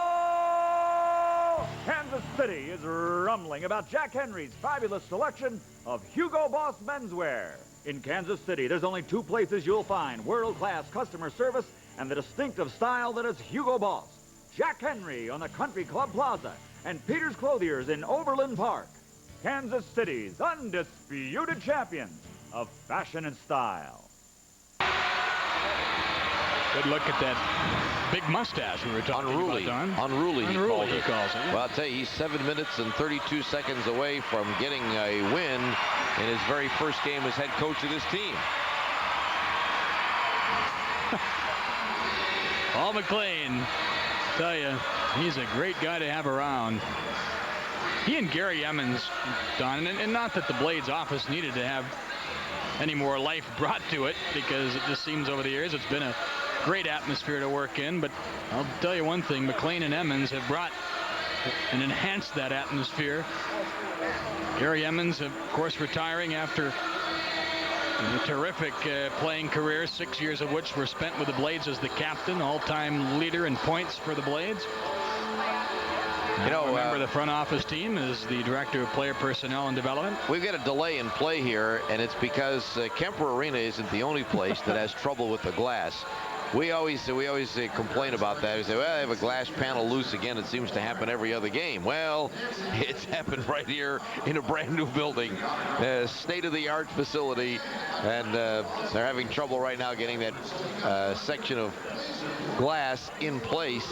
Kansas City is rumbling about Jack Henry's fabulous selection of Hugo Boss menswear. In Kansas City, there's only two places you'll find world-class customer service and the distinctive style that is Hugo Boss. Jack Henry on the Country Club Plaza and Peter's Clothiers in Overland Park. Kansas City's undisputed champions of fashion and style. Good look at that big mustache we were talking Unruly. about, Don. Unruly, he calls it. Yeah. Well, I'll tell you, he's 7 minutes and 32 seconds away from getting a win in his very first game as head coach of this team. Paul McLean, tell you, he's a great guy to have around. He and Gary Emmons, Don, and not that the Blades office needed to have any more life brought to it, because it just seems over the years it's been a great atmosphere to work in. But I'll tell you one thing, McLean and Emmons have brought and enhanced that atmosphere. Gary Emmons, of course, retiring after a terrific playing career, 6 years of which were spent with the Blades as the captain, all-time leader in points for the Blades. You know, member of the front office team is the director of player personnel and development. We've got a delay in play here, and it's because Kemper Arena isn't the only place that has trouble with the glass. We always complain about that. We say, well, they have a glass panel loose again. It seems to happen every other game. Well, it's happened right here in a brand new building, state-of-the-art facility, and they're having trouble right now getting that section of glass in place.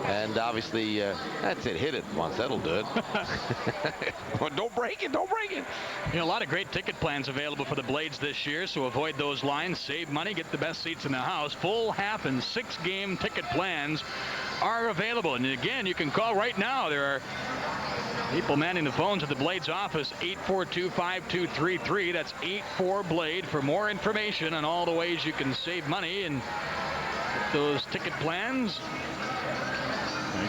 And obviously, that's it. Hit it once. That'll do it. Don't break it. Don't break it. You know, a lot of great ticket plans available for the Blades this year, so avoid those lines, save money, get the best seats in the house. Full, half, and 6-game ticket plans are available. And again, you can call right now. There are people manning the phones at the Blades office, 842-5233. That's 84-BLADE for more information on all the ways you can save money and get those ticket plans.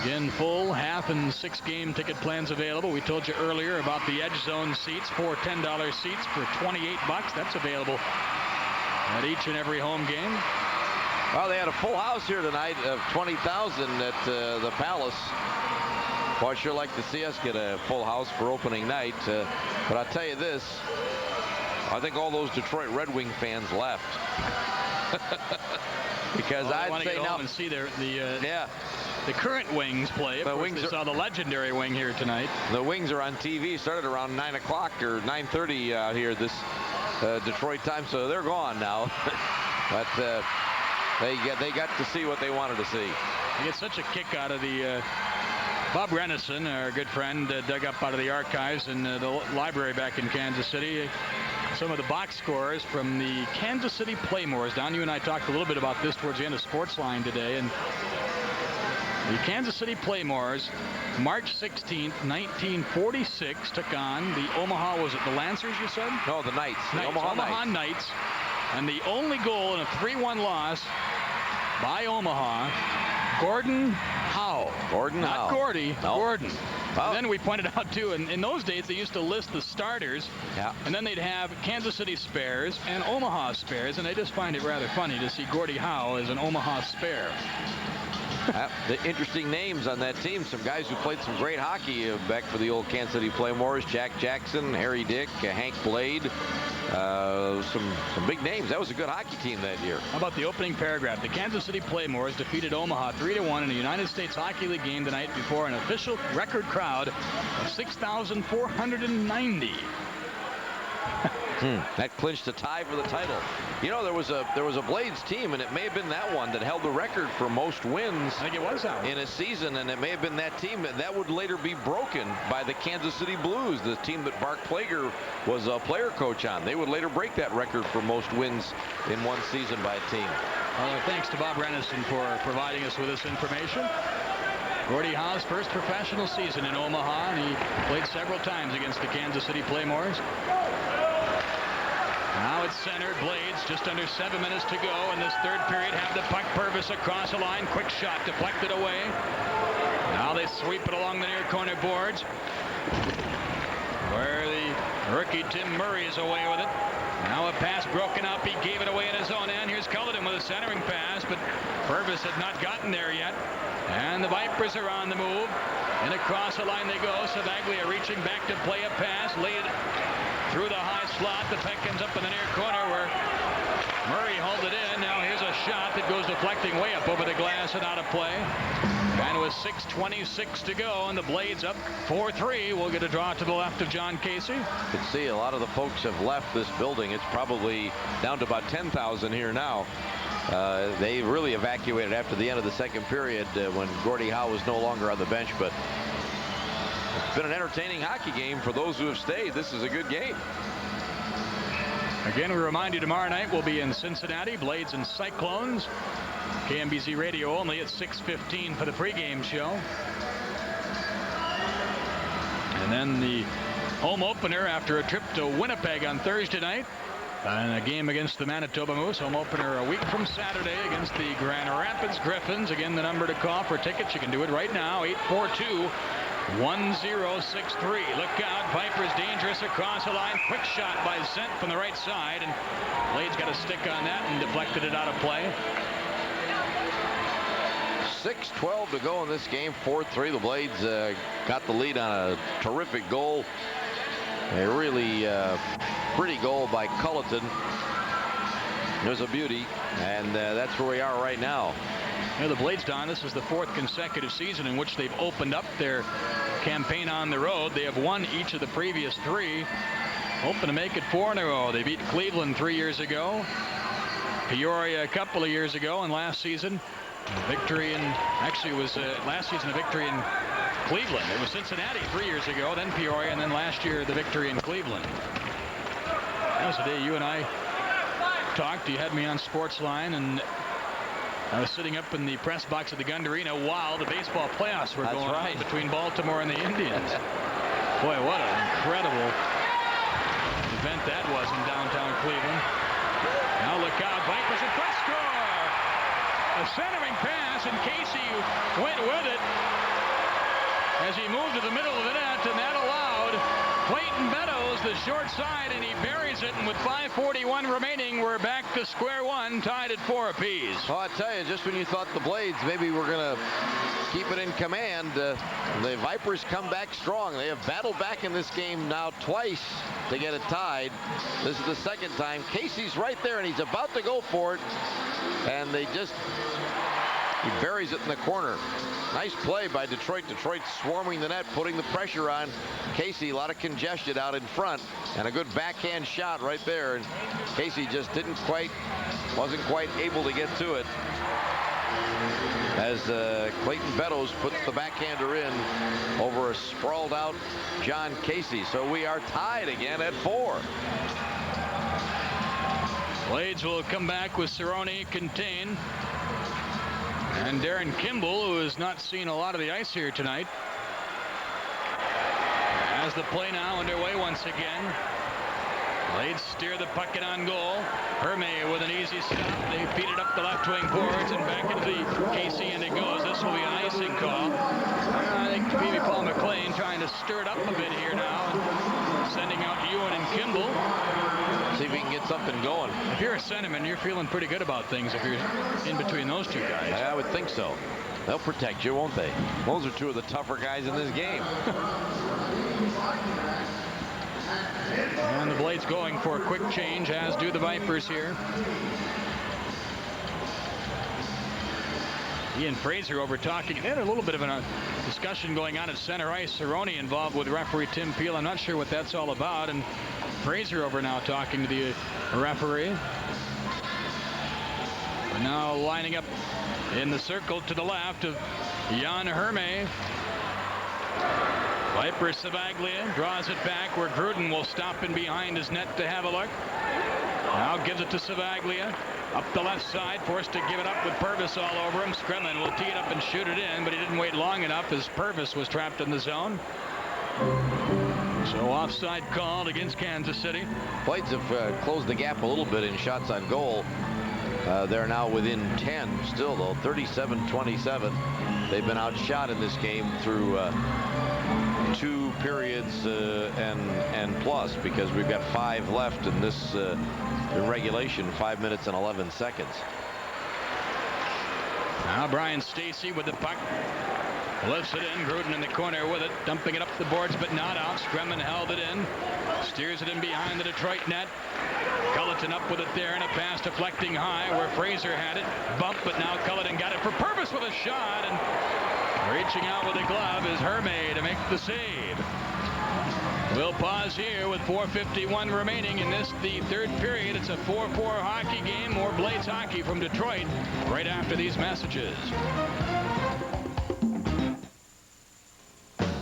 Again, full, half, and 6-game ticket plans available. We told you earlier about the Edge Zone seats, 4 $10 seats for $28. That's available at each and every home game. Well, they had a full house here tonight of 20,000 at the Palace. Well, I'd sure like to see us get a full house for opening night. But I'll tell you this, I think all those Detroit Red Wing fans left. Because I'd say now and see the current Wings play. Of course, they saw the legendary Wing here tonight. The Wings are on TV. Started around 9 o'clock or 9:30 out here this Detroit time, so they're gone now. But they got to see what they wanted to see. You get such a kick out of the Bob Renison, our good friend, dug up out of the archives in the library back in Kansas City. Some of the box scores from the Kansas City Playmores. Don, you and I talked a little bit about this towards the end of Sportsline today, and the Kansas City Playmores, March 16th, 1946, took on the Omaha, was it the Lancers, you said? No, the Knights. The Omaha Knights. And the only goal in a 3-1 loss by Omaha, Gordie Howe. Not Gordie, no. Gordon. Oh. And then we pointed out, too, in those days, they used to list the starters. Yeah. And then they'd have Kansas City spares and Omaha spares. And I just find it rather funny to see Gordie Howe as an Omaha spare. The interesting names on that team, some guys who played some great hockey back for the old Kansas City Playmores, Jack Jackson, Harry Dick, Hank Blade, some big names. That was a good hockey team that year. How about the opening paragraph? The Kansas City Playmores defeated Omaha 3-1 in a United States Hockey League game the night before an official record crowd of 6,490. That clinched a tie for the title. You know, there was a Blades team, and it may have been that one that held the record for most wins. I think it was that one. In a season, and it may have been that team that would later be broken by the Kansas City Blues, the team that Bart Plager was a player coach on. They would later break that record for most wins in one season by a team. Well, thanks to Bob Renison for providing us with this information. Gordie Howe's first professional season in Omaha, and he played several times against the Kansas City Playmores. Now it's centered. Blades just under 7 minutes to go in this third period. Have the puck. Purves across the line. Quick shot deflected away. Now they sweep it along the near corner boards, where the rookie Tim Murray is away with it. Now a pass broken up. He gave it away in his own end. Here's Culloden with a centering pass, but Purves had not gotten there yet. And the Vipers are on the move. And across the line they go. Savaglia reaching back to play a pass. Laid through the high slot. The puck comes up in the near corner where Murray hauled it in. Now here's a shot that goes deflecting way up over the glass and out of play. And with 6:26 to go, and the Blades up 4-3. We'll get a draw to the left of John Casey. You can see a lot of the folks have left this building. It's probably down to about 10,000 here now. They really evacuated after the end of the second period when Gordie Howe was no longer on the bench. But it's been an entertaining hockey game for those who have stayed. This is a good game. Again, we remind you tomorrow night we'll be in Cincinnati. Blades and Cyclones. KMBZ radio only at 6:15 for the pregame show. And then the home opener after a trip to Winnipeg on Thursday night. And a game against the Manitoba Moose. Home opener a week from Saturday against the Grand Rapids Griffins. Again, the number to call for tickets. You can do it right now. 842-1063. Look out. Vipers dangerous across the line. Quick shot by Zent from the right side. And Blades got a stick on that and deflected it out of play. 6:12 to go in this game. 4-3. The Blades got the lead on a terrific goal. A really pretty goal by Culloden. There's a beauty, and that's where we are right now. You know, the Blades, Don, this is the fourth consecutive season in which they've opened up their campaign on the road. They have won each of the previous three. Hoping to make it 4 in a row. They beat Cleveland 3 years ago, Peoria a couple of years ago, and last season victory in, actually it was last season a victory in Cleveland. It was Cincinnati 3 years ago, then Peoria, and then last year the victory in Cleveland. That was the day you and I talked. You had me on Sportsline, and I was sitting up in the press box at the Gund Arena while the baseball playoffs were going on between Baltimore and the Indians. Boy, what an incredible event that was in downtown Cleveland. Now look out, Vipers a quick score! A centering pass, and Casey went with it as he moved to the middle of the net, and that allowed Clayton Meadows the short side, and he buries it, and with 5:41 remaining, we're back to square one, tied at 4 apiece. Well, I tell you, just when you thought the Blades maybe were going to keep it in command, the Vipers come back strong. They have battled back in this game now twice to get it tied. This is the second time. Casey's right there, and he's about to go for it, and he buries it in the corner. Nice play by Detroit. Detroit swarming the net, putting the pressure on Casey. A lot of congestion out in front, and a good backhand shot right there. And Casey just wasn't quite able to get to it. As Clayton Meadows puts the backhander in over a sprawled out John Casey. So we are tied again at 4. Blades will come back with Cerrone contained. And Darren Kimball, who has not seen a lot of the ice here tonight. As the play now underway once again. Blades steer the puck in on goal. Hermé with an easy stop. They feed it up the left wing boards and back into the Casey, and it goes. This will be an icing call. I think maybe Paul McLean trying to stir it up a bit here now. Sending out Ewan and Kimball. See if we can get something going. If you're a centerman, you're feeling pretty good about things if you're in between those two guys. I would think so. They'll protect you, won't they? Those are two of the tougher guys in this game. And the Blades going for a quick change, as do the Vipers here. Ian Fraser over talking. They had a little bit of a discussion going on at center ice. Cerrone involved with referee Tim Peel. I'm not sure what that's all about. And Fraser over now talking to the referee. But now lining up in the circle to the left of Jan Herme. Viper Savaglia draws it back where Gruden will stop in behind his net to have a look. Now gives it to Savaglia. Up the left side, forced to give it up with Purves all over him. Skremmlin will tee it up and shoot it in, but he didn't wait long enough as Purves was trapped in the zone. So offside called against Kansas City. Blades have closed the gap a little bit in shots on goal. They're now within 10 still, though, 37-27. They've been outshot in this game through 2 periods and plus, because we've got 5 left in this in regulation, 5 minutes and 11 seconds. Now Brian Stacy with the puck. Lifts it in. Gruden in the corner with it. Dumping it up the boards, but not out. Skremmlin held it in. Steers it in behind the Detroit net. Culleton up with it there, and a pass deflecting high where Fraser had it. Bump, but now Culleton got it for Purves with a shot. And reaching out with a glove is Herme to make the save. We'll pause here with 4:51 remaining in this, the third period. It's a 4-4 hockey game. More Blades hockey from Detroit right after these messages.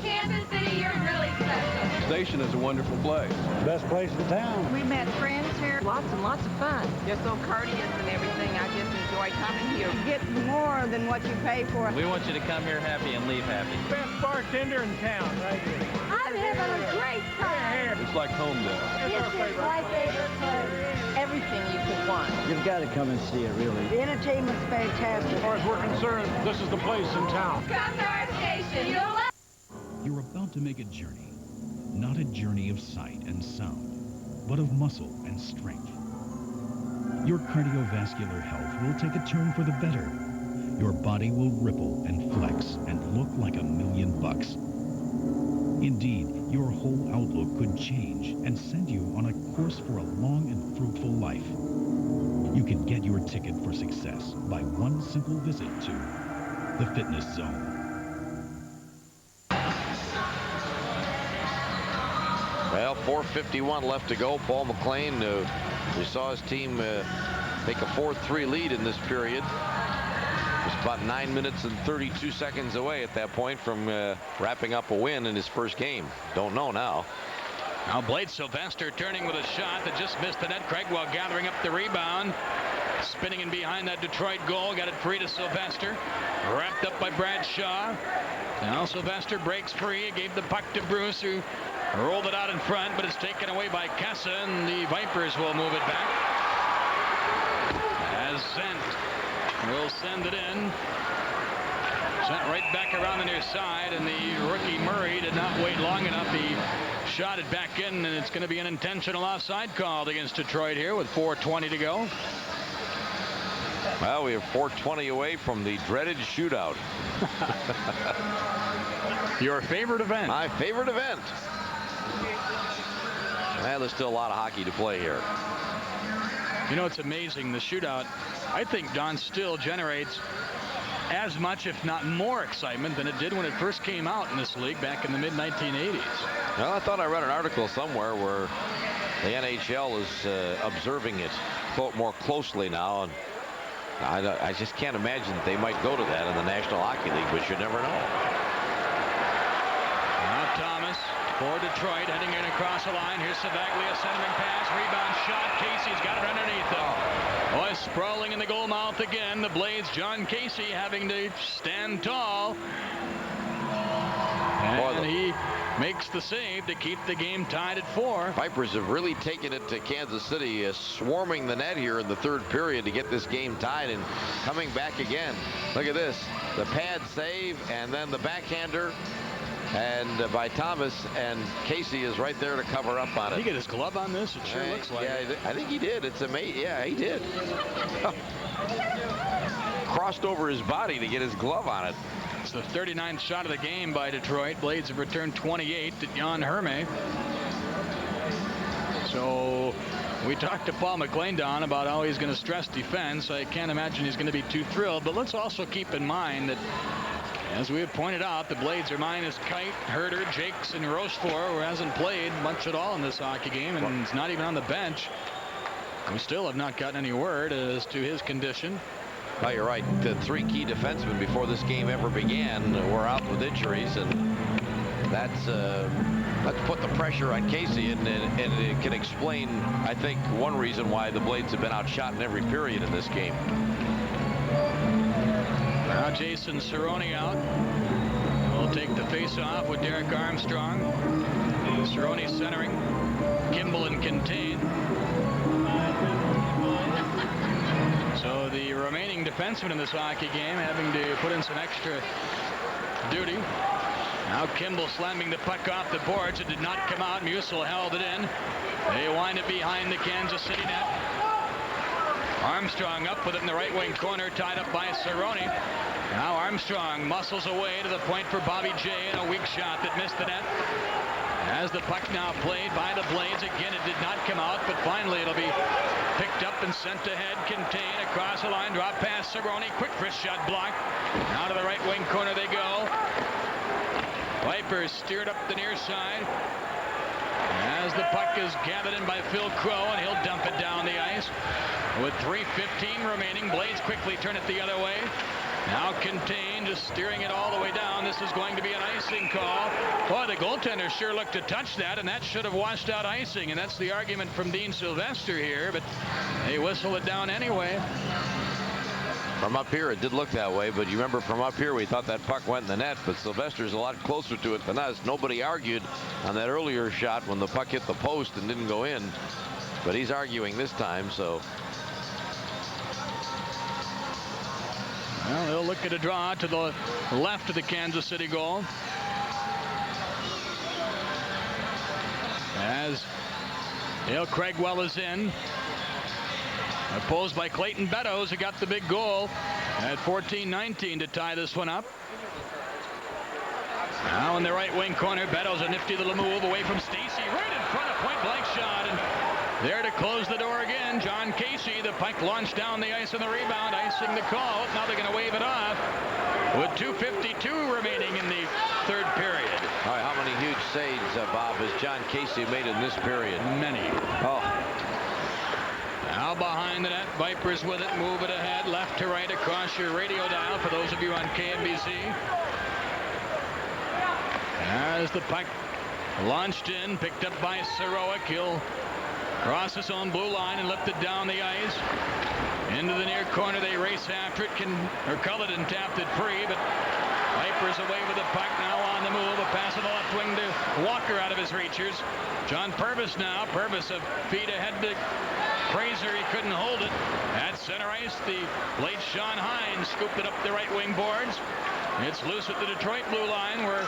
Kansas City, you're really special. Station is a wonderful place. Best place in town. We met friends here. Lots and lots of fun. You're so courteous and everything. I just enjoy coming here. You get more than what you pay for. We want you to come here happy and leave happy. Best bartender in town, right here. I'm having a great time. It's like home there. This is my favorite place. Everything you could want. You've got to come and see it, really. The entertainment's fantastic. As far as we're concerned, this is the place in town. Come to our station. You'll love. You're about to make a journey. Not a journey of sight and sound, but of muscle and strength. Your cardiovascular health will take a turn for the better. Your body will ripple and flex and look like $1,000,000. Indeed, your whole outlook could change and send you on a course for a long and fruitful life. You can get your ticket for success by one simple visit to the Fitness Zone. Well, 4:51 left to go. Paul McLean, we saw his team take a 4-3 lead in this period. It was about 9 minutes and 32 seconds away at that point from wrapping up a win in his first game. Don't know now. Now Blades Sylvester turning with a shot that just missed the net. Craigwell gathering up the rebound. Spinning in behind that Detroit goal. Got it free to Sylvester. Wrapped up by Brad Shaw. Now Sylvester breaks free. Gave the puck to Bruce, who rolled it out in front, but it's taken away by Kessa, and the Vipers will move it back. As Sent will send it in. Sent right back around the near side, and the rookie Murray did not wait long enough. He shot it back in, and it's going to be an intentional offside called against Detroit here with 4:20 to go. Well, we have 4:20 away from the dreaded shootout. Your favorite event? My favorite event. Well, there's still a lot of hockey to play here. You know, it's amazing. The shootout, I think, Don, still generates as much, if not more, excitement than it did when it first came out in this league back in the mid-1980s. Well, I thought I read an article somewhere where the NHL is observing it, quote, more closely now, and I just can't imagine that they might go to that in the National Hockey League, but you never know. Now Thomas for Detroit, heading in across the line. Here's Savaglia, centering pass, rebound shot. Casey's got it underneath him. Boy, sprawling in the goal mouth again. The Blades, John Casey having to stand tall. And he makes the save to keep the game tied at 4. Vipers have really taken it to Kansas City, swarming the net here in the third period to get this game tied and coming back again. Look at this. The pad save and then the backhander. And by Thomas, and Casey is right there to cover up on it. Did he get his glove on this? It sure looks like it. I think he did. It's amazing. Yeah, he did. Crossed over his body to get his glove on it. It's the 39th shot of the game by Detroit. Blades have returned 28 to Jan Herme. So we talked to Paul McLean, Don, about how he's going to stress defense. I can't imagine he's going to be too thrilled. But let's also keep in mind that As we have pointed out, the Blades are minus Kite, Herder, Jakes, and Rochefort, who hasn't played much at all in this hockey game and is not even on the bench. We still have not gotten any word as to his condition. Well, you're right. The 3 key defensemen before this game ever began were out with injuries, and that's put the pressure on Casey, and it can explain, I think, one reason why the Blades have been outshot in every period in this game. Now Jason Cerrone out. We'll take the face-off with Derek Armstrong. Cerrone centering. Kimball and Contain. So the remaining defensemen in this hockey game having to put in some extra duty. Now Kimball slamming the puck off the boards. It did not come out. Musil held it in. They wind it behind the Kansas City net. Armstrong up with it in the right wing corner, tied up by Cerrone. Now Armstrong muscles away to the point for Bobby J, and a weak shot that missed the net. As the puck now played by the Blades, again it did not come out, but finally it'll be picked up and sent ahead. Contain across the line, drop past Cerrone, quick wrist shot blocked. Now to the right wing corner they go. Vipers steered up the near side. As the puck is gathered in by Phil Crow, and he'll dump it down the ice. With 3:15 remaining, Blades quickly turn it the other way. Now Contain just steering it all the way down. This is going to be an icing call. Boy, the goaltender sure looked to touch that, and that should have washed out icing. And that's the argument from Dean Sylvester here, but they whistle it down anyway. From up here, it did look that way, but you remember from up here, we thought that puck went in the net, but Sylvester's a lot closer to it than us. Nobody argued on that earlier shot when the puck hit the post and didn't go in, but he's arguing this time, so. Well, they'll look at a draw to the left of the Kansas City goal. As Dale Craigwell is in. Opposed by Clayton Beddoes, who got the big goal at 14-19 to tie this one up. Now in the right wing corner, Beddoes, a nifty little move away from Stacy, right in front, a point-blank shot, and there to close the door again, John Casey. The puck launched down the ice on the rebound, icing the call. Now they're going to wave it off with 2:52 remaining in the third period. All right, how many huge saves, Bob, has John Casey made in this period? Many. Oh. Now behind the net, Vipers with it, move it ahead, left to right across your radio dial for those of you on KNBC. As the puck launched in, picked up by Sarowick, he'll cross his own blue line and lift it down the ice. Into the near corner, they race after it. Culloden tapped it free, but Vipers away with the puck, now on the move. A pass on the left wing to Walker out of his reachers. John Purves now. Purves a feet ahead to Fraser. He couldn't hold it. At center ice, the late Sean Hines scooped it up the right wing boards. It's loose at the Detroit blue line, where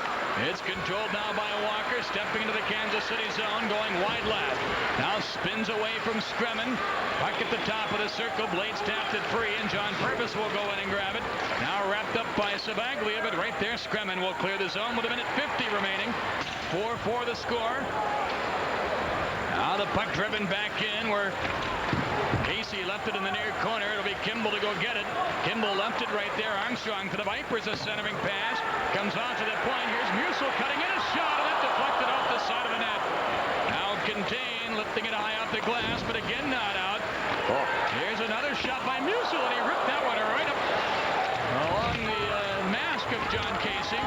it's controlled now by Walker, stepping into the Kansas City zone, going wide left. Now spins away from Scremin. Puck at the top of the circle. Blades tapped it free, and John Purves will go in and grab it. Now wrapped up by Sabaglia, but right there, Scremin will clear the zone with 1:50 remaining. 4-4 the score. Now the puck driven back in, where Casey left it in the near corner. It'll be Kimball to go get it. Kimball left it right there. Armstrong to the Vipers, a centering pass. Comes on to the point. Here's Musil cutting in a shot, and that deflected off the side of the net. Now Contain lifting it high off the glass, but again not out. Oh. Here's another shot by Musil, and he ripped that one right up along the mask of John Casey.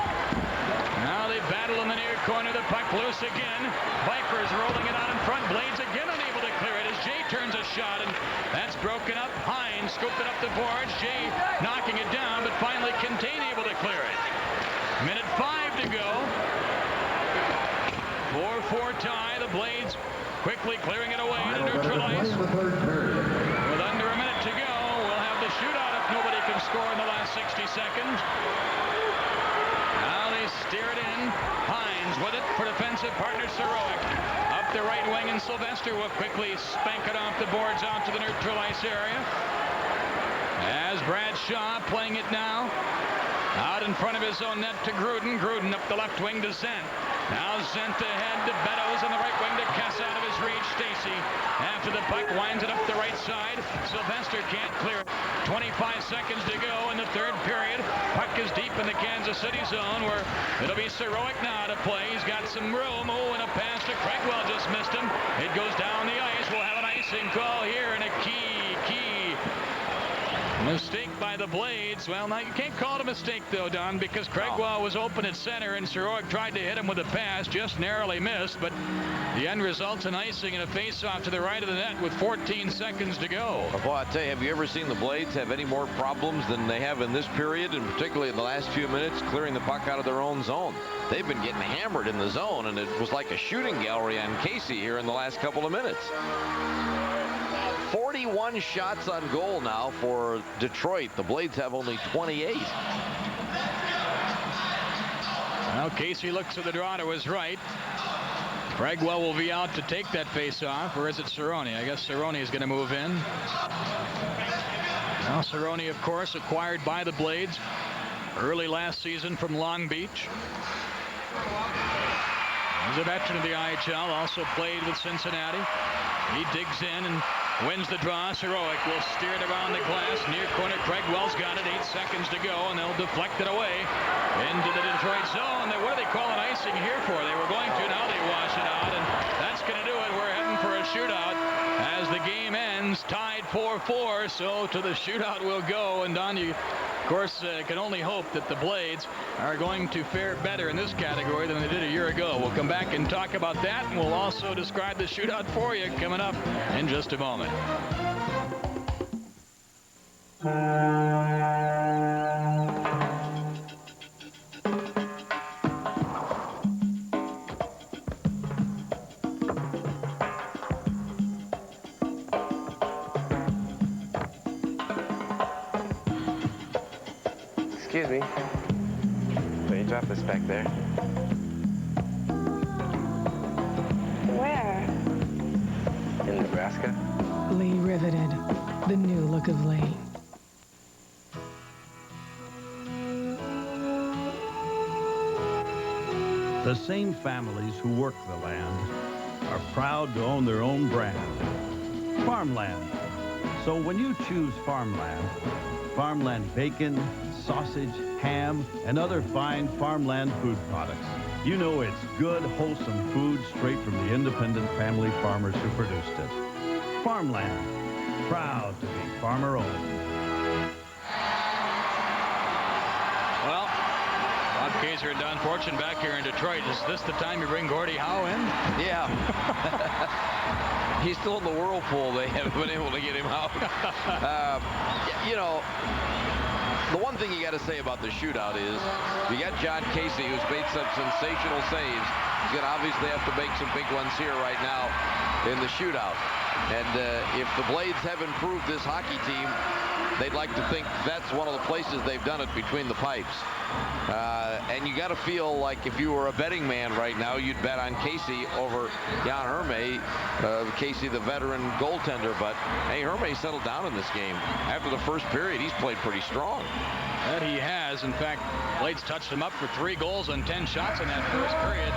Now they battle in the near corner. The puck loose again. Vipers rolling it out in front. Blades again unable to clear it as Jay turns a shot, and that's broken up. Hines scooped it up the boards. Jay knocking it down, but finally Contain able to clear it. 1:05 to go. 4-4 tie. The Blades quickly clearing it away to neutral ice. With under a minute to go, we'll have the shootout if nobody can score in the last 60 seconds. Now they steer it in. Hines with it for defensive partner Sarowick. Up the right wing, and Sylvester will quickly spank it off the boards out to the neutral ice area. As Brad Shaw playing it now. Out in front of his own net to Gruden. Gruden up the left wing to Zent. Now Zent ahead to Beddoes on the right wing to Kess out of his reach. Stacy after the puck winds it up the right side. Sylvester can't clear it. 25 seconds to go in the third period. Puck is deep in the Kansas City zone where it'll be Sirowick now to play. He's got some room. Oh, and a pass to Craigwell just missed him. It goes down the ice. We'll have an icing call here and a key mistake by the Blades. Well, now you can't call it a mistake, though, Don, because Craigwell was open at center, and Sirowick tried to hit him with a pass, just narrowly missed, but the end results in icing and a face-off to the right of the net with 14 seconds to go. Well, I tell you, have you ever seen the Blades have any more problems than they have in this period, and particularly in the last few minutes, clearing the puck out of their own zone? They've been getting hammered in the zone, and it was like a shooting gallery on Casey here in the last couple of minutes. 41 shots on goal now for Detroit. The Blades have only 28. Now Casey looks at the draw to his right. Craigwell will be out to take that face-off, or is it Cerrone? I guess Cerrone is going to move in. Now Cerrone, of course, acquired by the Blades early last season from Long Beach. He's a veteran of the IHL, also played with Cincinnati. He digs in and wins the draw. Sirowick will steer it around the glass. Near corner, Craigwell's got it. 8 seconds to go, and they'll deflect it away into the Detroit zone. What do they call an icing here for? They were going to. Now they wash it out, and that's going to do it. We're heading for a shootout as the game ends. Tied 4-4, so to the shootout we'll go. And Don, you, of course, can only hope that the Blades are going to fare better in this category than they did a year ago. We'll come back and talk about that, and we'll also describe the shootout for you coming up in just a moment. Excuse me. Will you drop this back there? Where? In Nebraska. Lee Riveted, the new look of Lee. The same families who work the land are proud to own their own brand, farmland. So when you choose farmland, farmland bacon, sausage, ham, and other fine farmland food products, you know it's good, wholesome food straight from the independent family farmers who produced it. Farmland, proud to be farmer-owned. Well, Bob Kaiser and Don Fortune back here in Detroit. Is this the time you bring Gordie Howe in? Yeah. He's still in the whirlpool. They haven't been able to get him out. You know, the one thing you got to say about the shootout is you got John Casey, who's made some sensational saves. He's going to obviously have to make some big ones here right now in the shootout. And if the Blades have improved this hockey team, they'd like to think that's one of the places they've done it, between the pipes. And you got to feel like if you were a betting man right now, you'd bet on Casey over Jan Herme, Casey the veteran goaltender. But hey, Herme settled down in this game. After the first period, he's played pretty strong. That he has. In fact, Blades touched him up for 3 goals on 10 shots in that first period.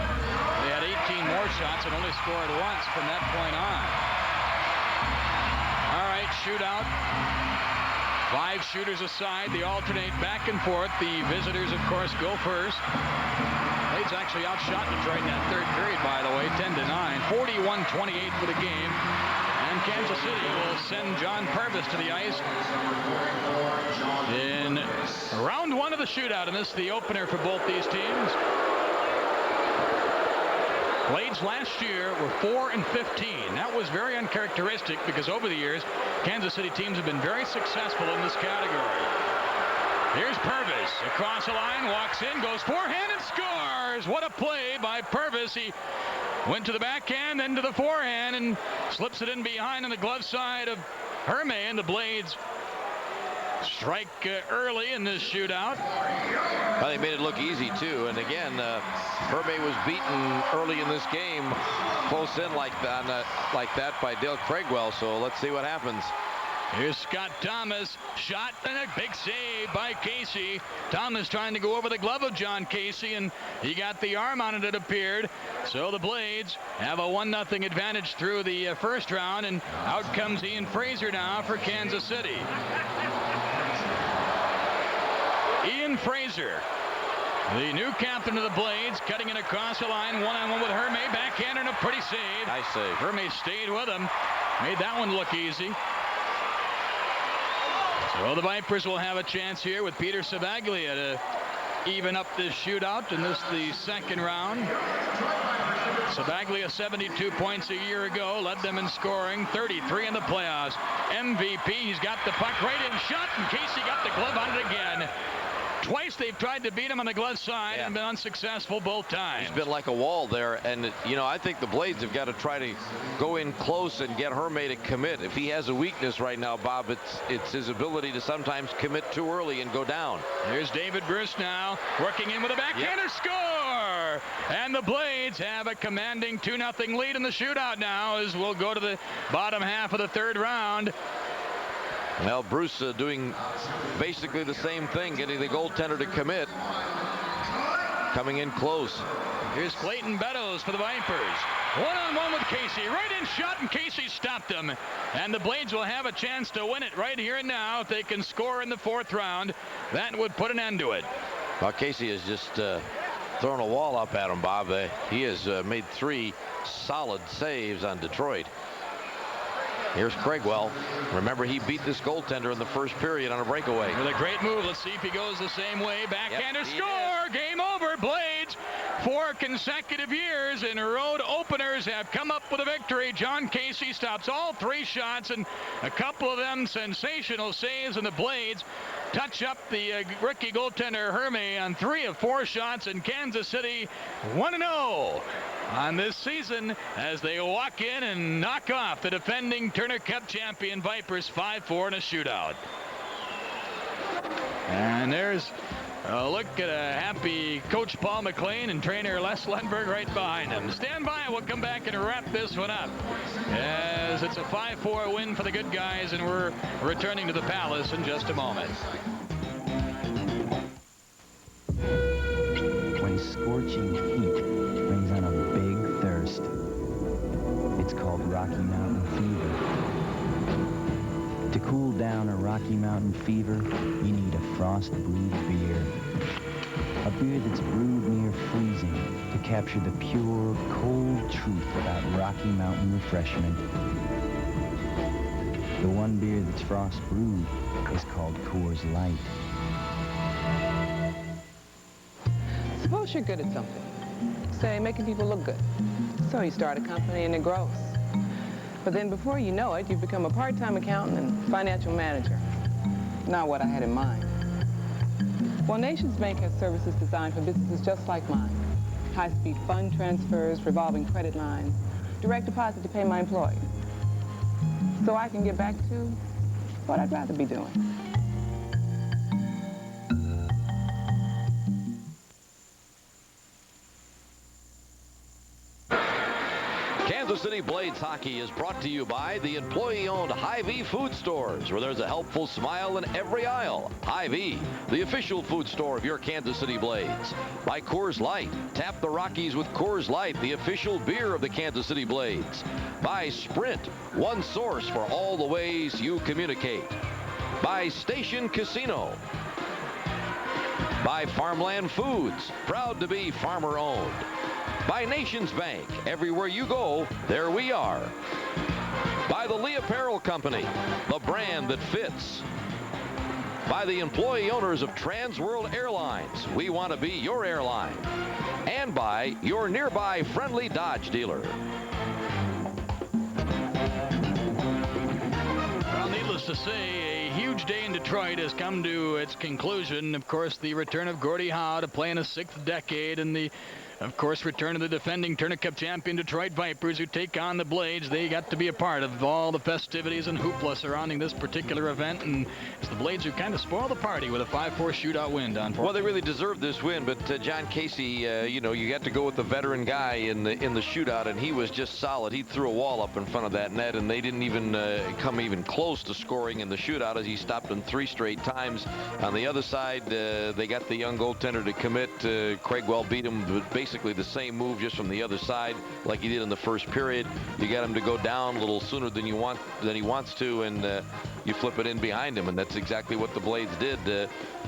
They had 18 more shots and only scored once from that point on. All right, shootout. 5 shooters aside. They alternate back and forth. The visitors, of course, go first. Blades actually outshot Detroit in that third period, by the way, 10-9. 41-28 for the game. And Kansas City will send John Purves to the ice in round 1 of the shootout. And this is the opener for both these teams. Blades last year were 4-15. That was very uncharacteristic because over the years, Kansas City teams have been very successful in this category. Here's Purves across the line, walks in, goes forehand and scores. What a play by Purves. He went to the backhand, then to the forehand, and slips it in behind on the glove side of Herme, and the Blades strike early in this shootout. Well, they made it look easy, too. And again, Herme was beaten early in this game, close in like that by Dale Craigwell. So let's see what happens. Here's Scott Thomas. Shot and a big save by Casey. Thomas trying to go over the glove of John Casey, and he got the arm on it, it appeared. So the Blades have a 1-0 advantage through the first round, and out comes Ian Fraser now for Kansas City. Ian Fraser, the new captain of the Blades, cutting it across the line, one-on-one with Hermé. Backhand and a pretty save. Nice save. Hermé stayed with him. Made that one look easy. So the Vipers will have a chance here with Peter Sabaglia to even up this shootout in this the second round. Sabaglia 72 points a year ago, led them in scoring, 33 in the playoffs. MVP, he's got the puck right in, shot, and Casey got the glove on it again. Twice they've tried to beat him on the glove side and been unsuccessful both times. He's been like a wall there, and you know, I think the Blades have got to try to go in close and get Hermé to commit. If he has a weakness right now, Bob, it's his ability to sometimes commit too early and go down. Here's David Bruce now, working in with a backhander, score! And the Blades have a commanding 2-0 lead in the shootout now as we'll go to the bottom half of the third round. Well, Bruce doing basically the same thing, getting the goaltender to commit. Coming in close. Here's Clayton Beddoes for the Vipers. One-on-one with Casey. Right in shot, and Casey stopped him. And the Blades will have a chance to win it right here and now if they can score in the fourth round. That would put an end to it. Well, Casey has just thrown a wall up at him, Bob. He has made 3 solid saves on Detroit. Here's Craigwell. Remember, he beat this goaltender in the first period on a breakaway. With a great move. Let's see if he goes the same way. Backhander, score! Game over. Blades, 4 consecutive years in road openers have come up with a victory. John Casey stops all 3 shots, and a couple of them sensational saves, and the Blades touch up the rookie goaltender Hermé on 3 of 4 shots, in Kansas City 1-0 on this season as they walk in and knock off the defending Turner Cup champion Vipers 5-4 in a shootout. And there's a look at a happy Coach Paul McLean and trainer Les Lundberg right behind him. Stand by, we'll come back and wrap this one up as it's a 5-4 win for the good guys, and we're returning to the Palace in just a moment. When scorching heat brings on a big thirst, it's called Rocky Mountain Fever. To cool down a Rocky Mountain fever, you need a frost-brewed beer. A beer that's brewed near freezing to capture the pure, cold truth about Rocky Mountain refreshment. The one beer that's frost-brewed is called Coors Light. Suppose you're good at something. Say, making people look good. So you start a company and it grows. But then before you know it, you've become a part-time accountant and financial manager. Not what I had in mind. Well, Nations Bank has services designed for businesses just like mine. High-speed fund transfers, revolving credit lines, direct deposit to pay my employees. So I can get back to what I'd rather be doing. Kansas City Blades hockey is brought to you by the employee-owned Hy-Vee food stores, where there's a helpful smile in every aisle. Hy-Vee, the official food store of your Kansas City Blades. By Coors Light, tap the Rockies with Coors Light, the official beer of the Kansas City Blades. By Sprint, one source for all the ways you communicate. By Station Casino. By Farmland Foods, proud to be farmer-owned. By Nations Bank, everywhere you go, there we are. By the Lee Apparel Company, the brand that fits. By the employee owners of Trans World Airlines, we want to be your airline. And by your nearby friendly Dodge dealer. Well, needless to say, a huge day in Detroit has come to its conclusion. Of course, the return of Gordie Howe to play in a 6th decade, and the, of course, return of the defending Turner Cup champion Detroit Vipers, who take on the Blades. They got to be a part of all the festivities and hoopla surrounding this particular event, and it's the Blades who kind of spoiled the party with a 5-4 shootout win, Don. Well, they really deserved this win, but John Casey, you know, you got to go with the veteran guy in the shootout, and he was just solid. He threw a wall up in front of that net, and they didn't even come even close to scoring in the shootout as he stopped them 3 straight times. On the other side, they got the young goaltender to commit. Craigwell beat him with basically the same move, just from the other side, like he did in the first period. You got him to go down a little sooner than he wants to, and you flip it in behind him, and that's exactly what the Blades did.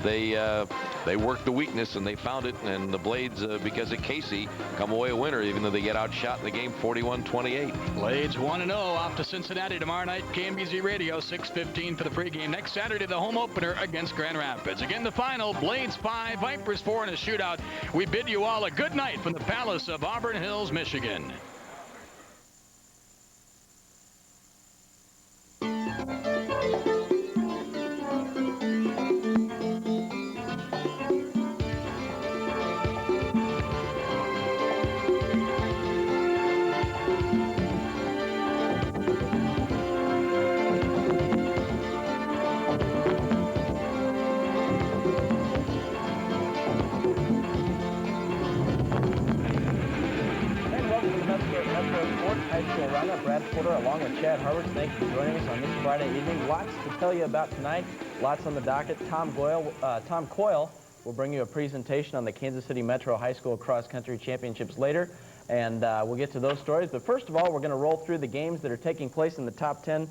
They worked the weakness, and they found it, and the Blades, because of Casey, come away a winner, even though they get outshot in the game 41-28. Blades 1-0 off to Cincinnati tomorrow night. KMBZ Radio, 6:15 for the pregame. Next Saturday, the home opener against Grand Rapids. Again, the final, Blades 5, Vipers 4 in a shootout. We bid you all a good night from the Palace of Auburn Hills, Michigan. Along with Chad Harvard, thank you for joining us on this Friday evening. Lots to tell you about tonight, lots on the docket. Tom Coyle will bring you a presentation on the Kansas City Metro High School Cross Country Championships later, and we'll get to those stories. But first of all, we're going to roll through the games that are taking place in the top 10